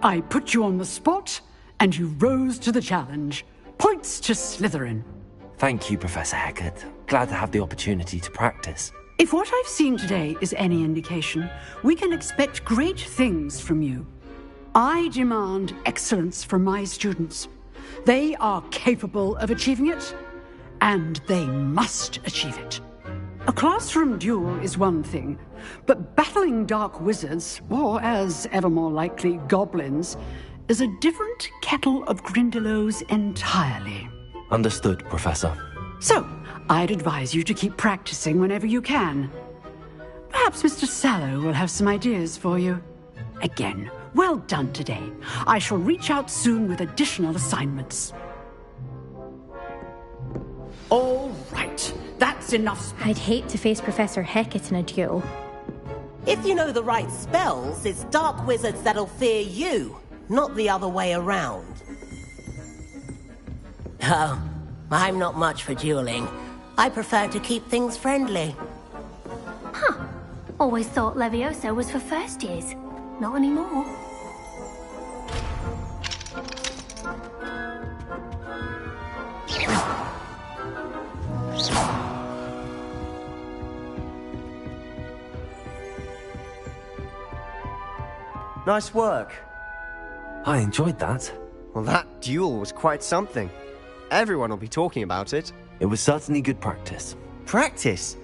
I put you on the spot, and you rose to the challenge. Points to Slytherin. Thank you, Professor Hecat. Glad to have the opportunity to practice. If what I've seen today is any indication, we can expect great things from you. I demand excellence from my students. They are capable of achieving it, and they must achieve it. A classroom duel is one thing, but battling dark wizards, or as ever more likely, goblins, is a different kettle of Grindylows entirely. Understood, Professor. So, I'd advise you to keep practicing whenever you can. Perhaps Mr. Sallow will have some ideas for you. Again, well done today. I shall reach out soon with additional assignments. All right, that's enough. I'd hate to face Professor Hecat in a duel. If you know the right spells, it's dark wizards that'll fear you, not the other way around. Oh, I'm not much for dueling. I prefer to keep things friendly. Huh. Always thought Levioso was for first years. Not anymore. Nice work. I enjoyed that. Well, that duel was quite something. Everyone will be talking about it. It was certainly good practice. Practice?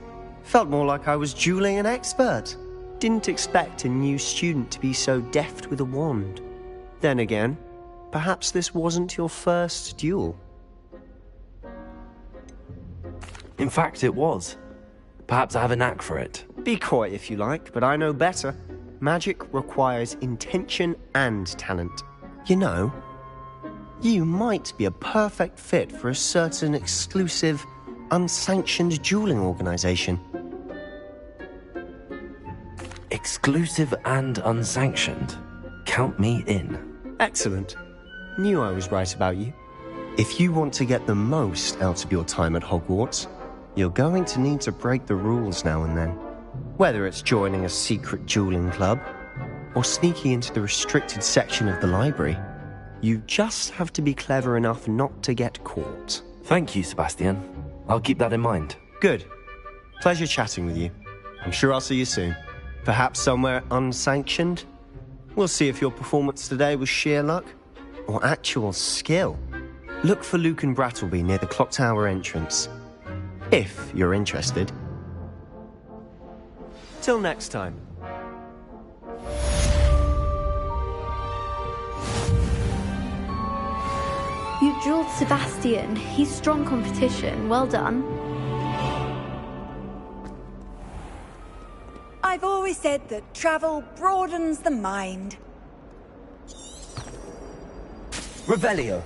Felt more like I was dueling an expert. Didn't expect a new student to be so deft with a wand. Then again, perhaps this wasn't your first duel. In fact, it was. Perhaps I have a knack for it. Be coy if you like, but I know better. Magic requires intention and talent. You know, you might be a perfect fit for a certain exclusive, unsanctioned dueling organization. Exclusive and unsanctioned? Count me in. Excellent. Knew I was right about you. If you want to get the most out of your time at Hogwarts, you're going to need to break the rules now and then. Whether it's joining a secret dueling club, or sneaking into the restricted section of the library, you just have to be clever enough not to get caught. Thank you, Sebastian. I'll keep that in mind. Good. Pleasure chatting with you. I'm sure I'll see you soon. Perhaps somewhere unsanctioned? We'll see if your performance today was sheer luck or actual skill. Look for Luke and Brattleby near the clock tower entrance. If you're interested. Till next time. You dueled Sebastian. He's strong competition. Well done. I've always said that travel broadens the mind. Revelio.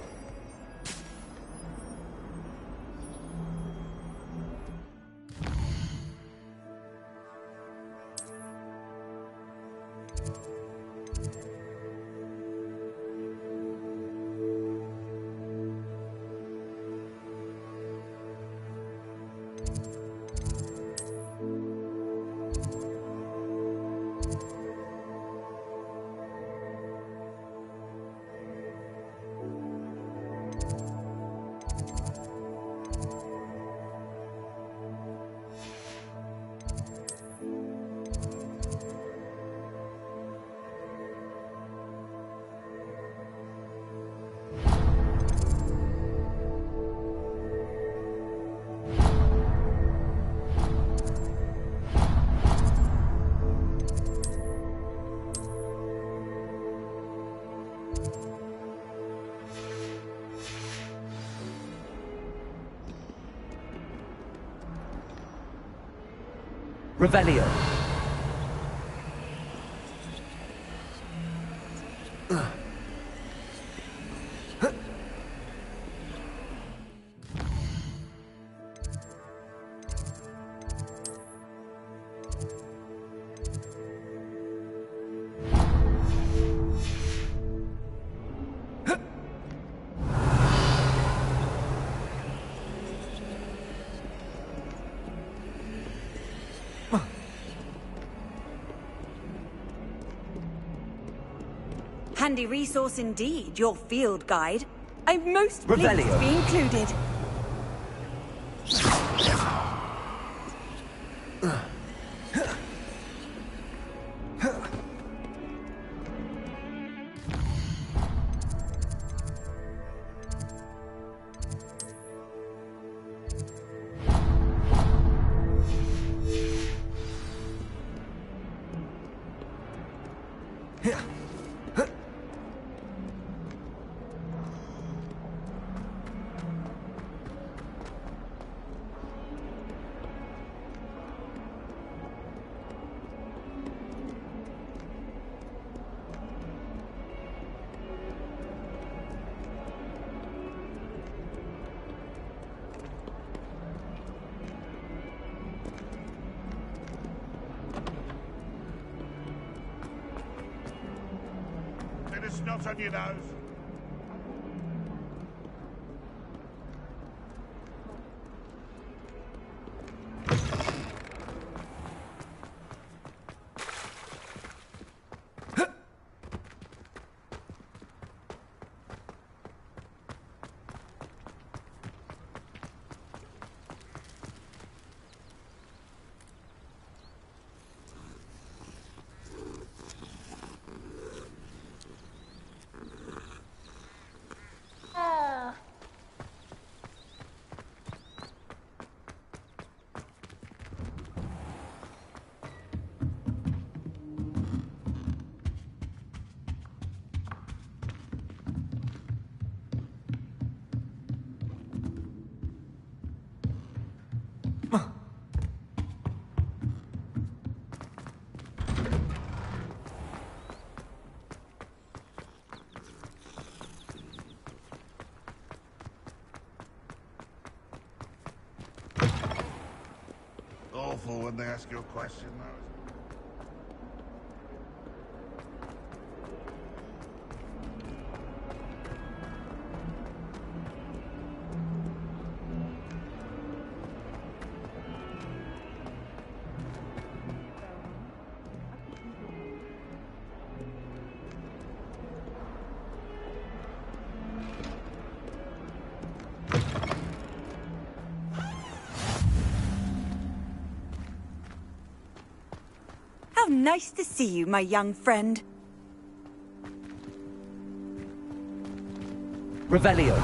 Revelio. Handy resource indeed, your field guide. I'm most pleased Revelio. to be included. Bit of snot on your nose. when they ask you a question, though. How nice to see you, my young friend. Revelio.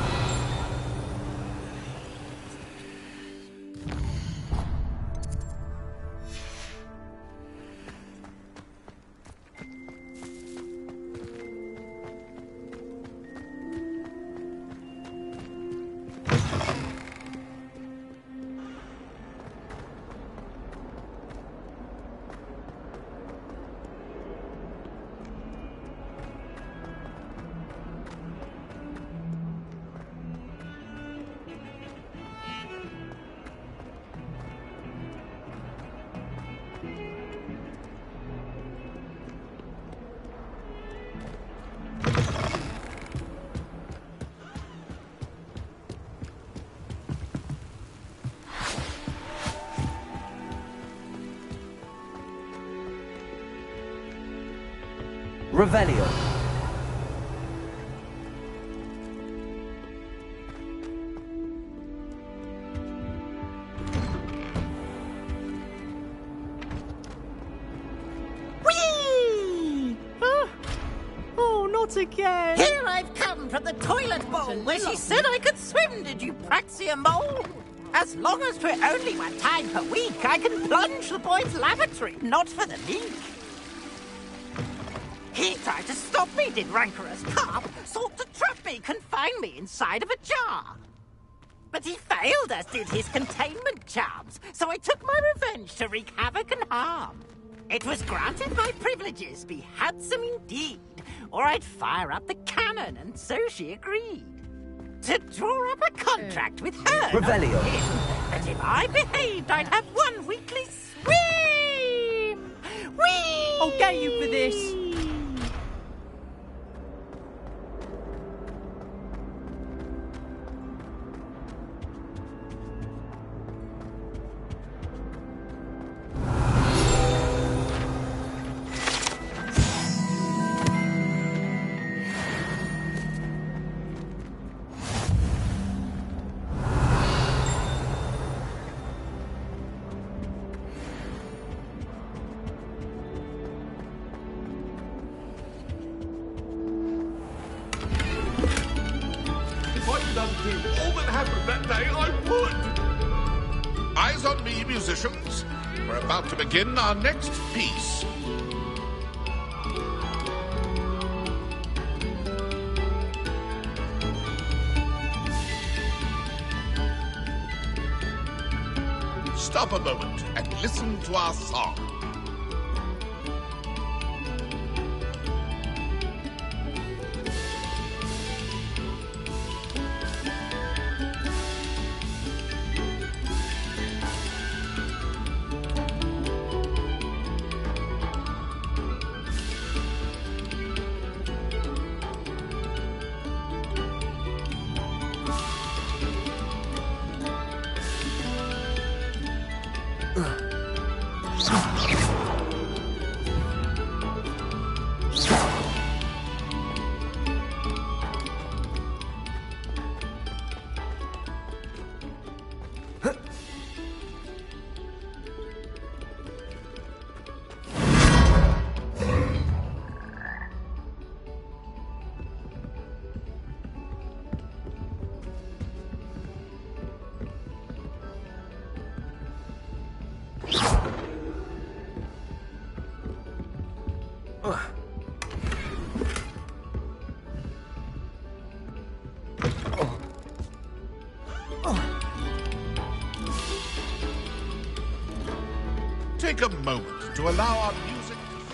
Revelio. Whee! Oh, not again! Here I've come from the toilet bowl where she said I could swim, did you praxia mole? As long as 'twere only 1 time per week, I can plunge the boy's lavatory, not for the leak. He tried to stop me, did rancorous carp, sought to trap me, confine me inside of a jar. But he failed, as did his containment charms, so I took my revenge to wreak havoc and harm. It was granted my privileges be handsome indeed, or I'd fire up the cannon, and so she agreed. To draw up a contract with her, Revelio. not him, that if I behaved, I'd have 1 weekly swim! Whee! I'll get you for this! If I could undo all that happened that day, I would! Eyes on me, musicians. We're about to begin our next piece. Stop a moment and listen to our song. Take a moment to allow our music to...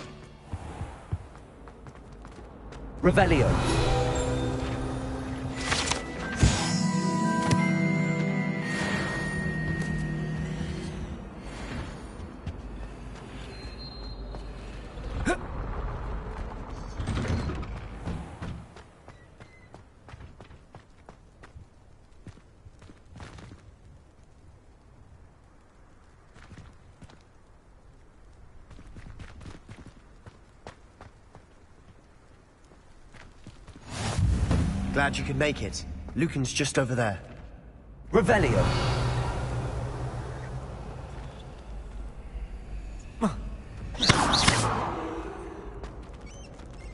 Revelio. Glad you could make it. Lucan's just over there. Revelio.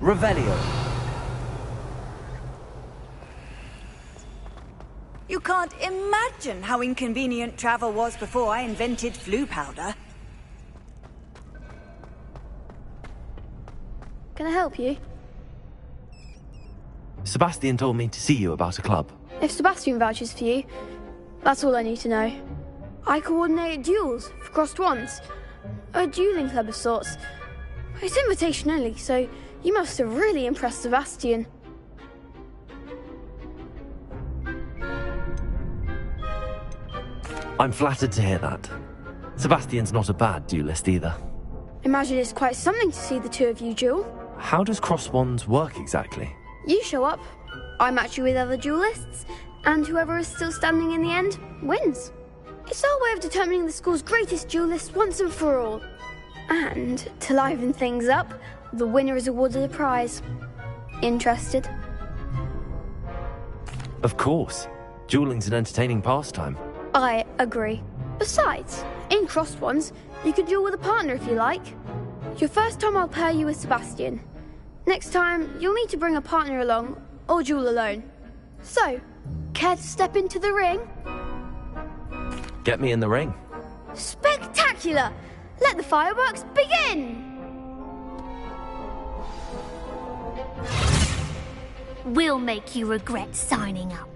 Revelio. You can't imagine how inconvenient travel was before I invented flu powder. Can I help you? Sebastian told me to see you about a club. If Sebastian vouches for you, that's all I need to know. I coordinate duels for crossed wands. A dueling club of sorts. It's invitation only, so you must have really impressed Sebastian. I'm flattered to hear that. Sebastian's not a bad duelist either. Imagine it's quite something to see the two of you duel. How does cross wands work exactly? You show up, I match you with other duelists, and whoever is still standing in the end wins. It's our way of determining the school's greatest duelist once and for all. And to liven things up, the winner is awarded a prize. Interested? Of course. Dueling's an entertaining pastime. I agree. Besides, in crossed ones, you can duel with a partner if you like. Your first time I'll pair you with Sebastian. Next time, you'll need to bring a partner along, or duel alone. So, care to step into the ring? Get me in the ring. Spectacular! Let the fireworks begin! We'll make you regret signing up.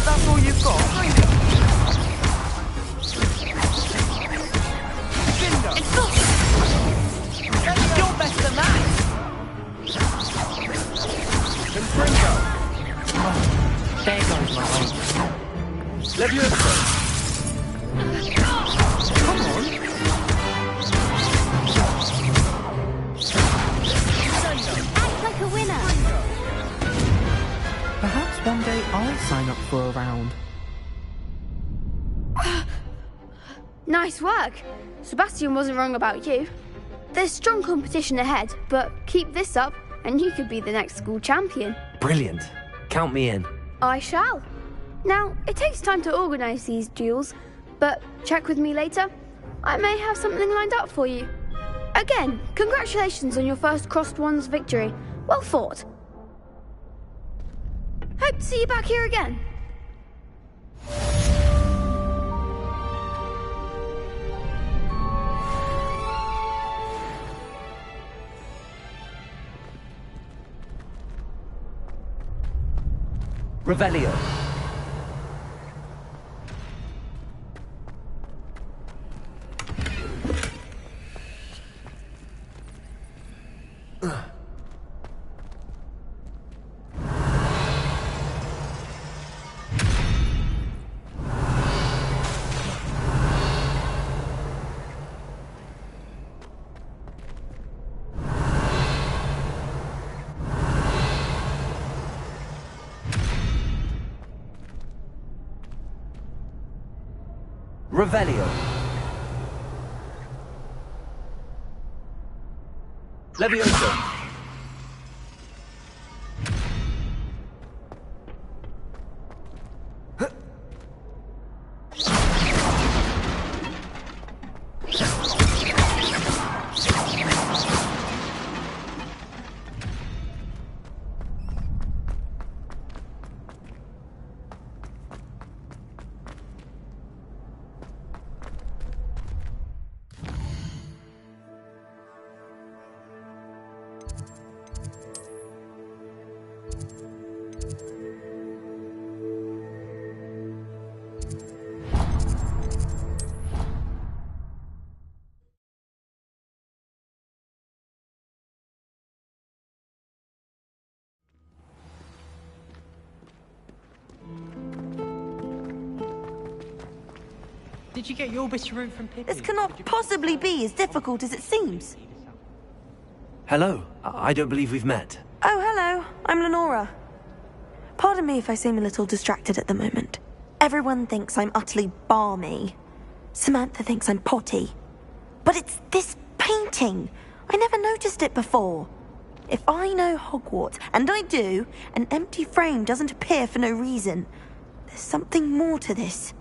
That's all you've got. You're better than that. There goes my way. Leviosa. Come on. Act like a winner. Perhaps one day I'll sign up for a round. Nice work. Sebastian wasn't wrong about you. There's strong competition ahead, but keep this up and you could be the next school champion. Brilliant. Count me in. I shall. Now, it takes time to organise these duels, but check with me later. I may have something lined up for you. Again, congratulations on your first Crossed Wands victory. Well fought. Hope to see you back here again. Revelio. Revelio. Leviosa. Did you get your bit of route from Pippi? This cannot possibly be as difficult as it seems. Hello. I don't believe we've met. Oh, hello. I'm Lenora. Pardon me if I seem a little distracted at the moment. Everyone thinks I'm utterly balmy. Samantha thinks I'm potty. But it's this painting. I never noticed it before. If I know Hogwarts, and I do, an empty frame doesn't appear for no reason. There's something more to this.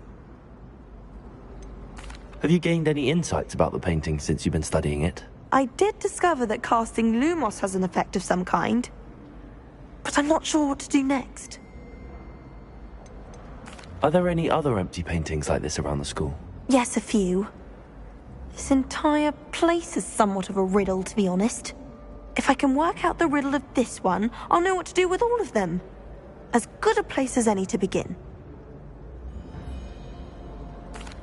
Have you gained any insights about the painting since you've been studying it? I did discover that casting Lumos has an effect of some kind. But I'm not sure what to do next. Are there any other empty paintings like this around the school? Yes, a few. This entire place is somewhat of a riddle, to be honest. If I can work out the riddle of this one, I'll know what to do with all of them. As good a place as any to begin.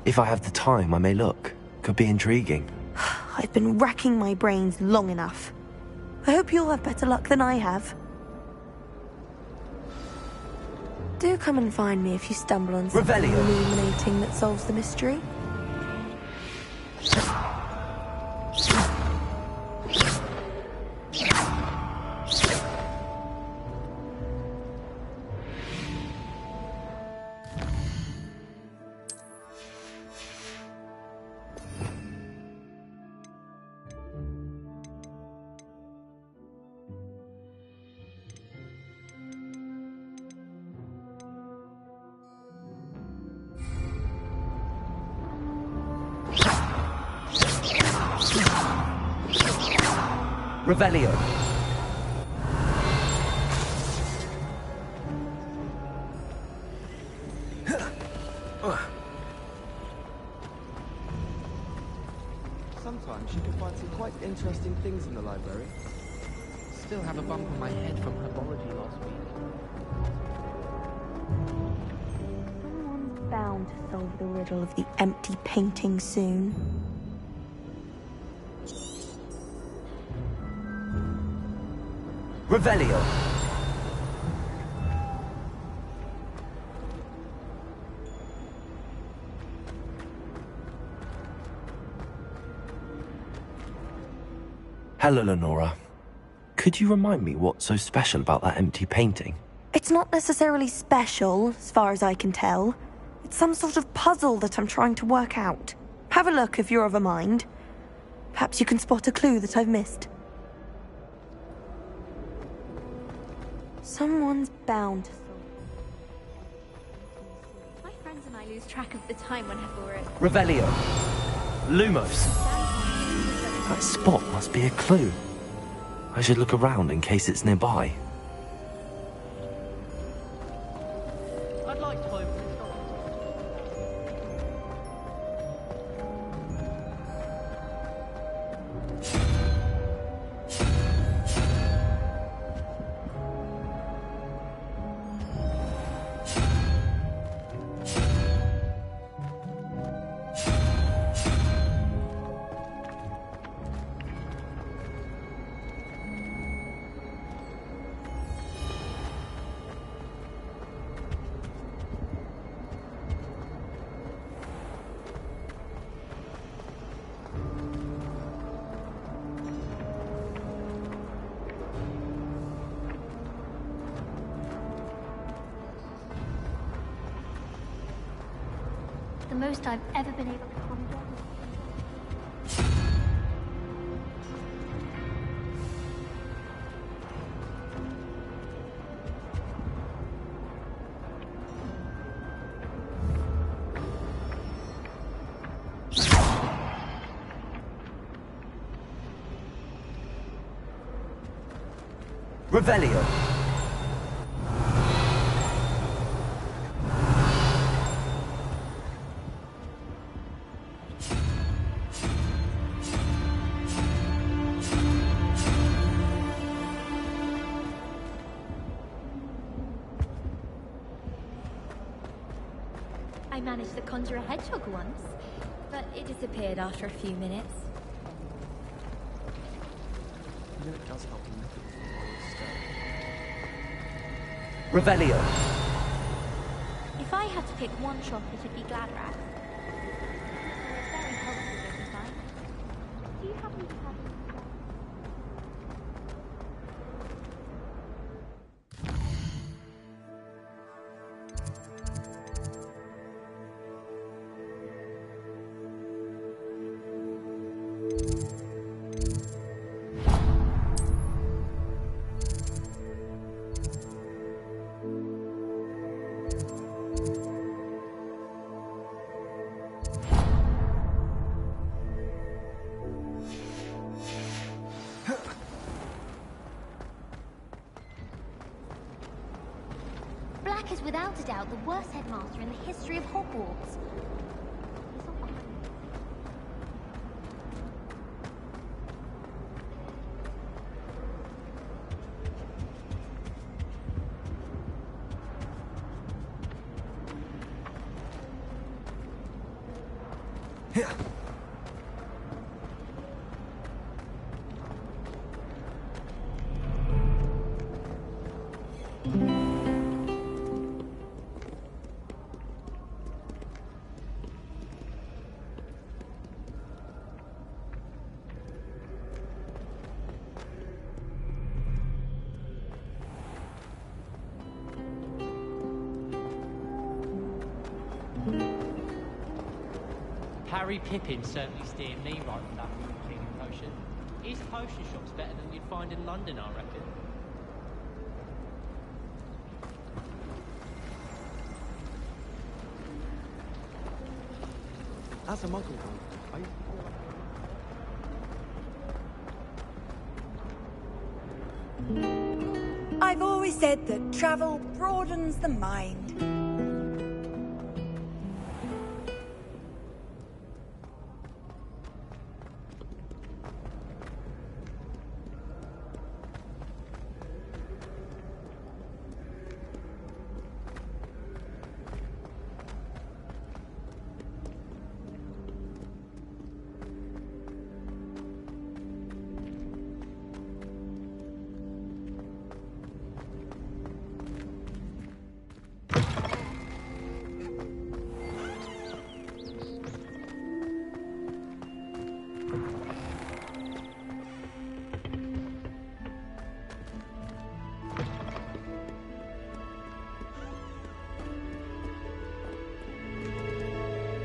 If I have the time, I may look. Could be intriguing. I've been racking my brains long enough. I hope you'll have better luck than I have. Do come and find me if you stumble on something illuminating that solves the mystery. Revelio. Sometimes you can find some quite interesting things in the library. Still have a bump on my head from herbology last week. Someone's bound to solve the riddle of the empty painting soon. Revelio. Hello, Lenora. Could you remind me what's so special about that empty painting? It's not necessarily special, as far as I can tell. It's some sort of puzzle that I'm trying to work out. Have a look if you're of a mind. Perhaps you can spot a clue that I've missed. Someone's bound to solve. My friends and I lose track of the time whenever we're at... Revelio. Lumos. That spot must be a clue. I should look around in case it's nearby. I'd like to open The most I've ever been able to calm down. Revelio. I managed to conjure a hedgehog once, but it disappeared after a few minutes. You know it does help a little Revelio. If I had to pick one shop, it'd be Gladrat. Black is without a doubt the worst headmaster in the history of Hogwarts. He's not behind. Harry Pippin certainly steered me right with that wound cleaning potion. His potion shop's better than you'd find in London, I reckon. That's a muggle one. I've always said that travel broadens the mind.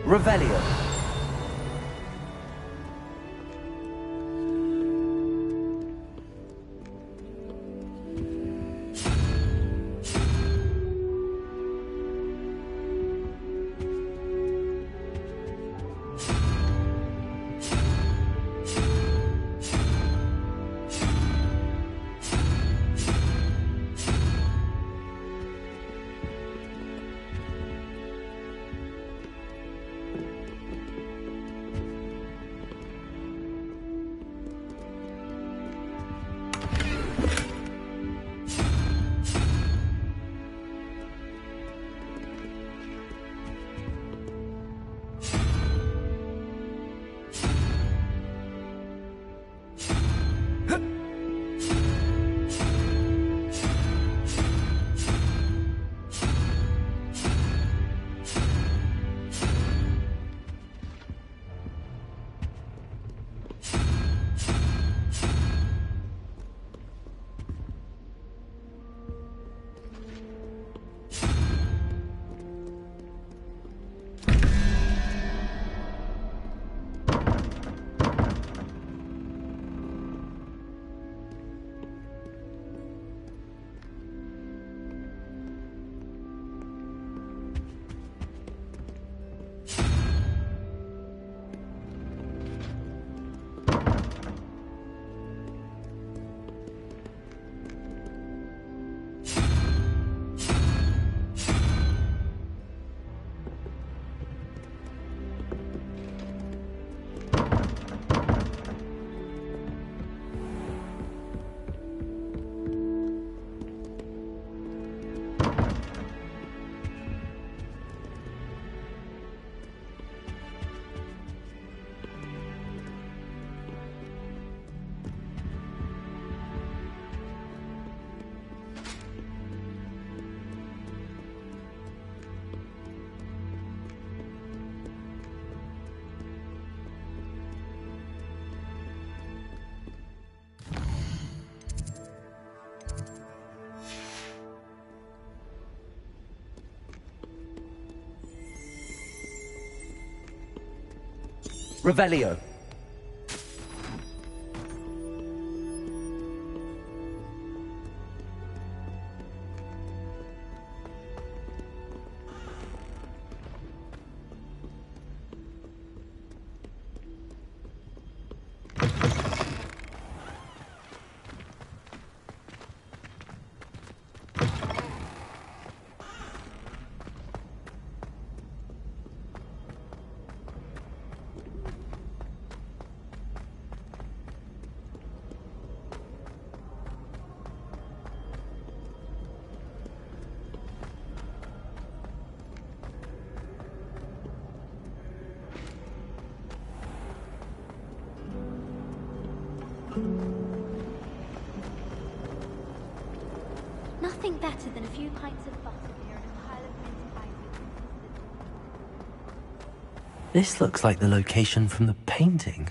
Revelio. Revelio. anything better than a few pints of butterbeer and a pile of mince pies with This looks like the location from the painting.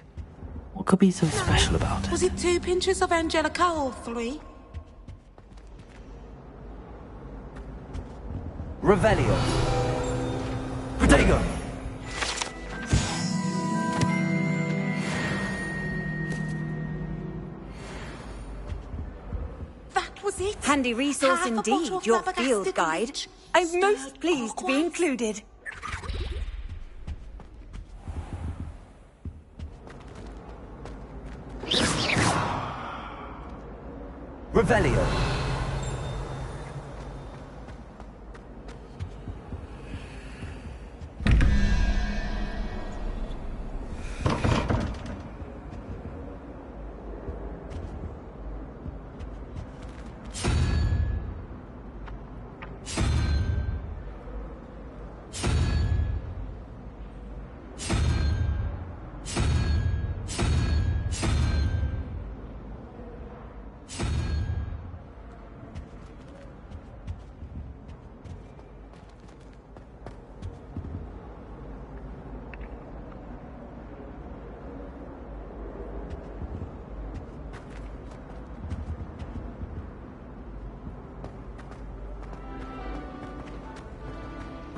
What could be so special about it? Was it 2 pinches of Angelica or 3? Revelio. Protego. That was it. Handy resource Half a bottle indeed, of your flabbergasted field guide. witch. I'm most pleased to be included. Revelio.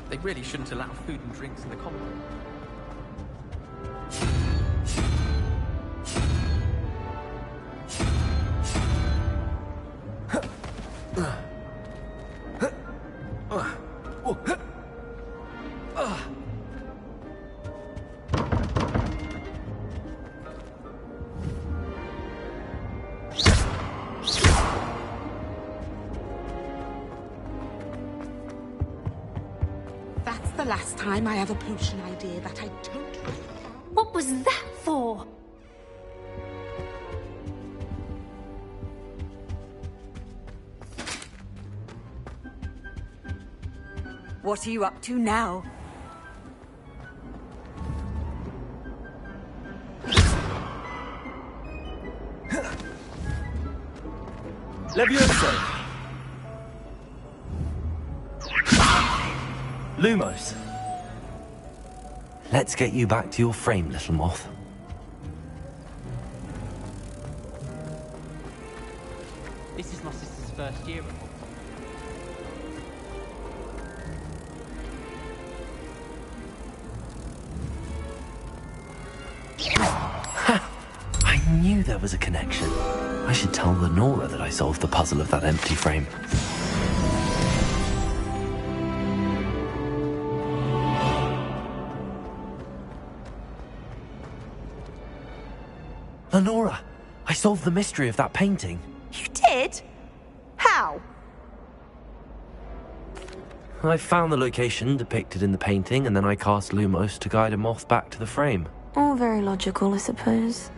They really shouldn't allow food and drinks in the common room. That's the last time I have a potion idea that I don't really. What was that for? What are you up to now? Levioso. Lumos. Let's get you back to your frame, little moth. This is my sister's first year at Hogwarts. I knew there was a connection. I should tell Lenora that I solved the puzzle of that empty frame. Lenora, I solved the mystery of that painting. You did? How? I found the location depicted in the painting, and then I cast Lumos to guide a moth back to the frame. All very logical, I suppose.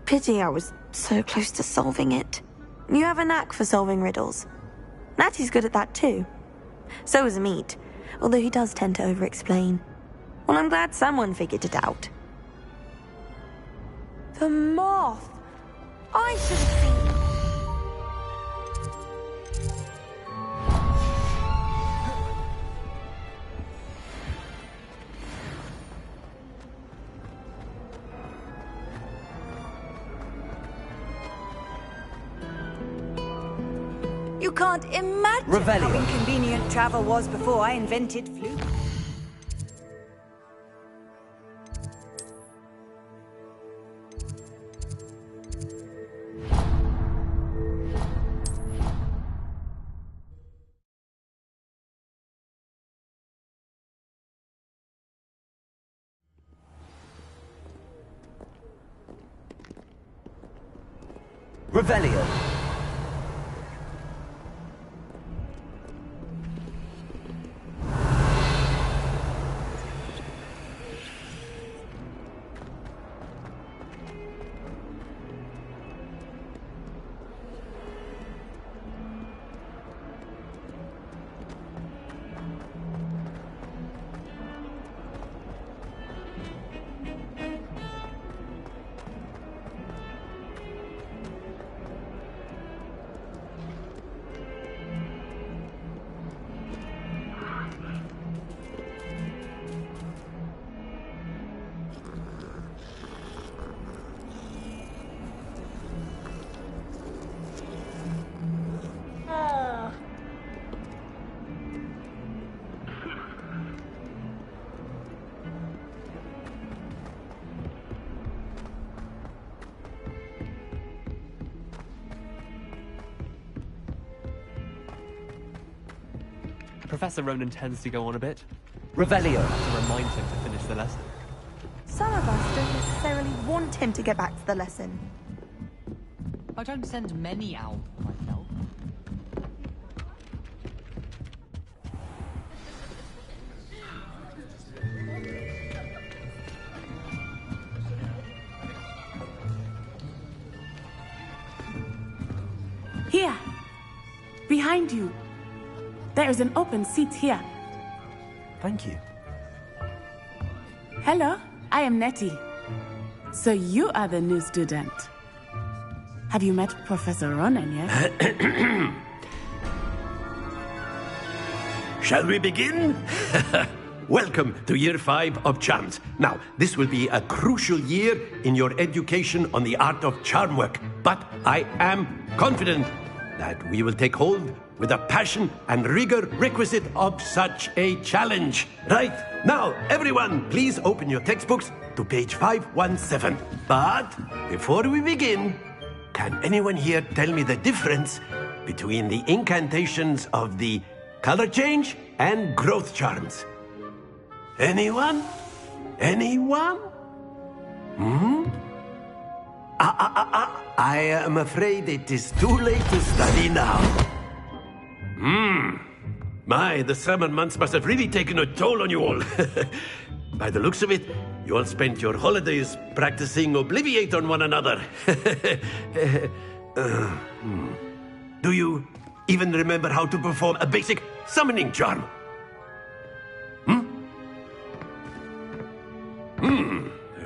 Pity I was so close to solving it. You have a knack for solving riddles. Natty's good at that too. So is Amit, although he does tend to over-explain. Well, I'm glad someone figured it out. The moth! I should have seen... You can't imagine Revelio. how inconvenient travel was before I invented flu. Revelio. Professor Ronan tends to go on a bit. Revelio has to remind him to finish the lesson. Some of us don't necessarily want him to get back to the lesson. I don't send many owls myself. Here! Behind you. There is an open seat here. Thank you. Hello, I am Nettie. So you are the new student. Have you met Professor Ronan yet? Shall we begin? Welcome to Year 5 of Charms. Now, this will be a crucial year in your education on the art of charm work, but I am confident that we will take hold with the passion and rigor requisite of such a challenge. Right, now, everyone, please open your textbooks to page 517. But before we begin, can anyone here tell me the difference between the incantations of the color change and growth charms? Anyone? Anyone? I am afraid it is too late to study now. My, the summer months must have really taken a toll on you all. By the looks of it, you all spent your holidays practicing Obliviate on one another. Do you even remember how to perform a basic summoning charm?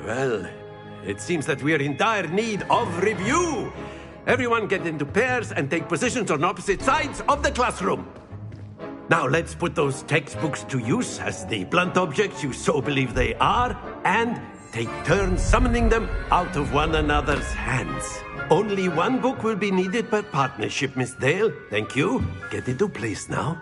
Well, it seems that we are in dire need of review. Everyone get into pairs and take positions on opposite sides of the classroom. Now let's put those textbooks to use as the blunt objects you so believe they are, and take turns summoning them out of one another's hands. Only one book will be needed per partnership, Miss Dale. Thank you. Get into place now.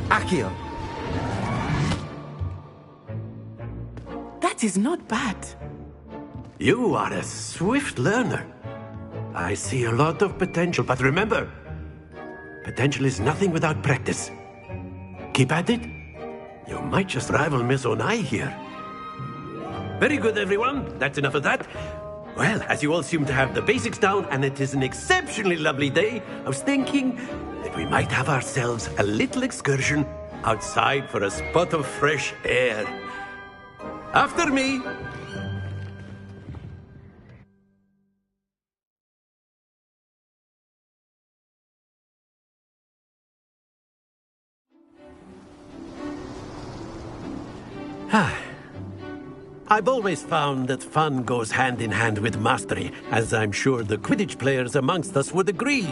Accio. That is not bad. You are a swift learner. I see a lot of potential, but remember, potential is nothing without practice. Keep at it. You might just rival Miss Onai here. Very good, everyone. That's enough of that. Well, as you all seem to have the basics down, and it is an exceptionally lovely day, I was thinking that we might have ourselves a little excursion outside for a spot of fresh air. After me. I've always found that fun goes hand in hand with mastery, as I'm sure the Quidditch players amongst us would agree.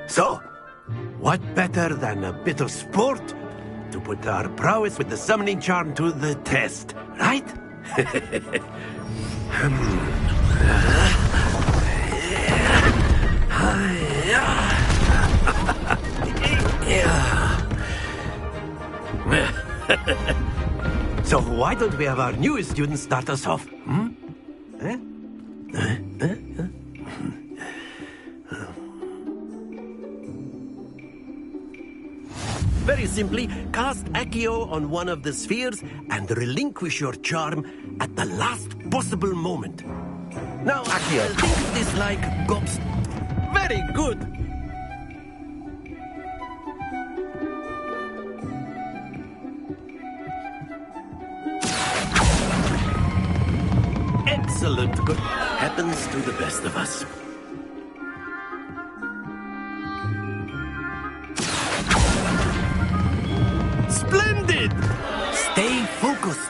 So, what better than a bit of sport to put our prowess with the summoning charm to the test, right? So why don't we have our newest student start us off? Very simply, cast Accio on one of the spheres and relinquish your charm at the last possible moment. Now, Accio, think of this like gobs. Very good. Excellent. Good. Happens to the best of us. Splendid! Stay focused.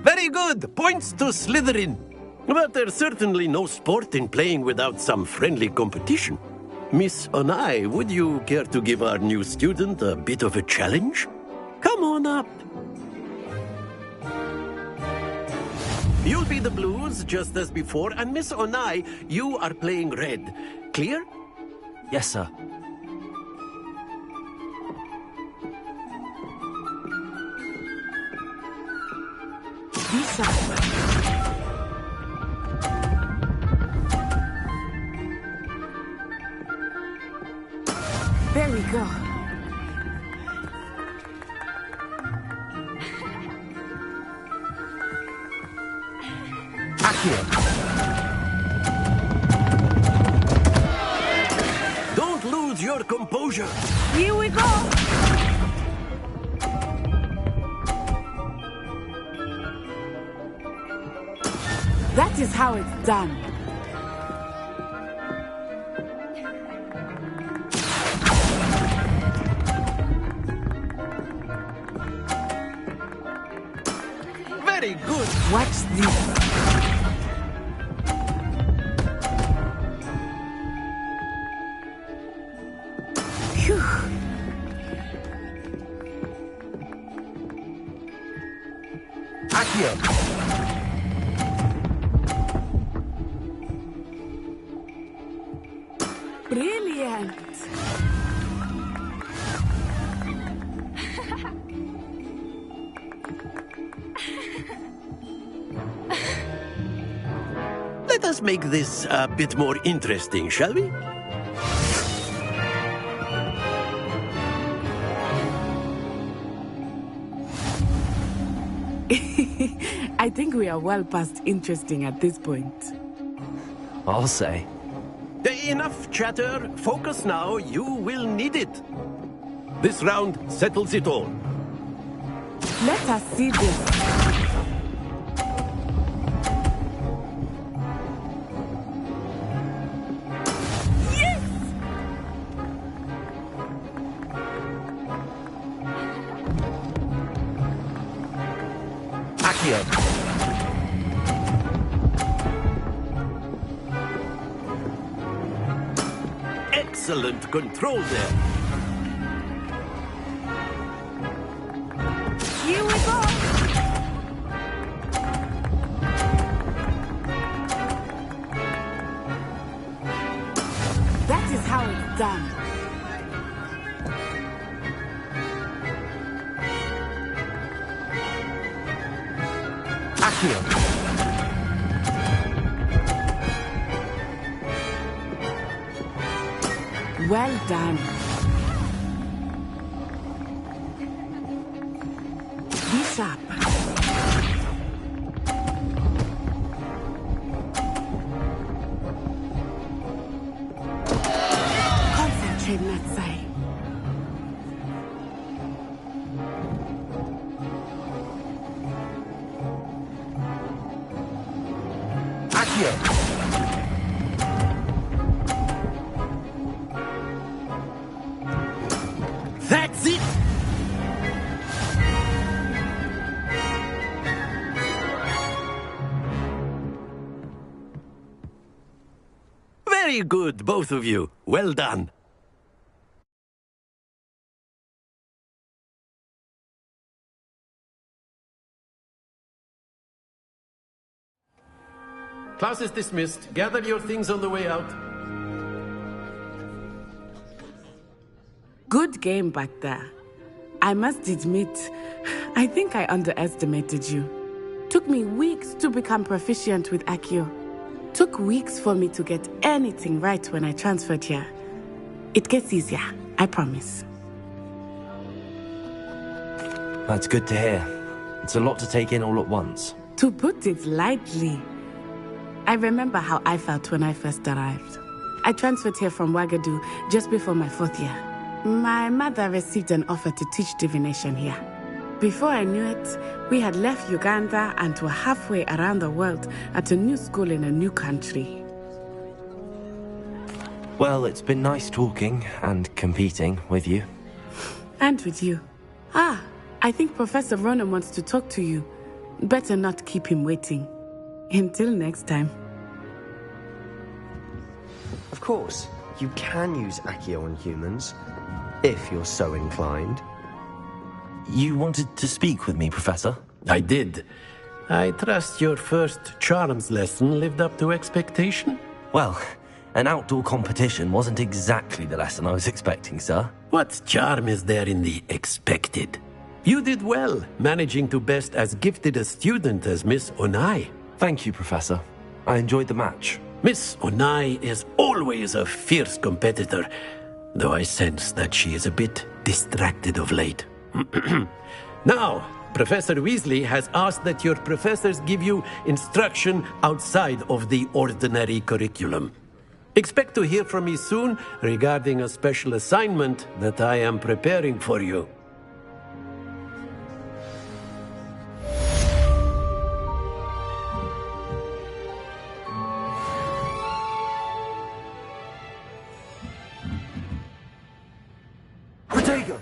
Very good. Points to Slytherin. But there's certainly no sport in playing without some friendly competition. Miss Onai, would you care to give our new student a bit of a challenge? Come on up. You'll be the blues, just as before, and Miss Onai, you are playing red. Clear? Yes, sir. Lisa. There we go. Don't lose your composure. Here we go. That is how it's done. Very good. Watch this. Phew. Accio. Brilliant. Let us make this a bit more interesting, shall we? I think we are well past interesting at this point. I'll say. Enough chatter. Focus now. You will need it. This round settles it all. Let us see this. Excellent control there. Here we go. That is how it's done. Accio. Well done. Be sharp. Concentrate, Natsai. Accio. That's it! Very good, both of you. Well done. Class is dismissed. Gather your things on the way out. Good game back there. I must admit, I think I underestimated you. Took me weeks to become proficient with Accio. Took weeks for me to get anything right when I transferred here. It gets easier, I promise. That's good to hear. It's a lot to take in all at once. To put it lightly, I remember how I felt when I first arrived. I transferred here from Wagadu just before my 4th year. My mother received an offer to teach divination here. Before I knew it, we had left Uganda and were halfway around the world at a new school in a new country. Well, it's been nice talking and competing with you. And with you. I think Professor Ronan wants to talk to you. Better not keep him waiting. Until next time. Of course, you can use Accio on humans, if you're so inclined. You wanted to speak with me, Professor? I did. I trust your first charms lesson lived up to expectation? Well, an outdoor competition wasn't exactly the lesson I was expecting, sir. What charm is there in the expected? You did well, managing to best as gifted a student as Miss Onai. Thank you, Professor. I enjoyed the match. Miss Onai is always a fierce competitor, though I sense that she is a bit distracted of late. Now, Professor Weasley has asked that your professors give you instruction outside of the ordinary curriculum. Expect to hear from me soon regarding a special assignment that I am preparing for you. Protego!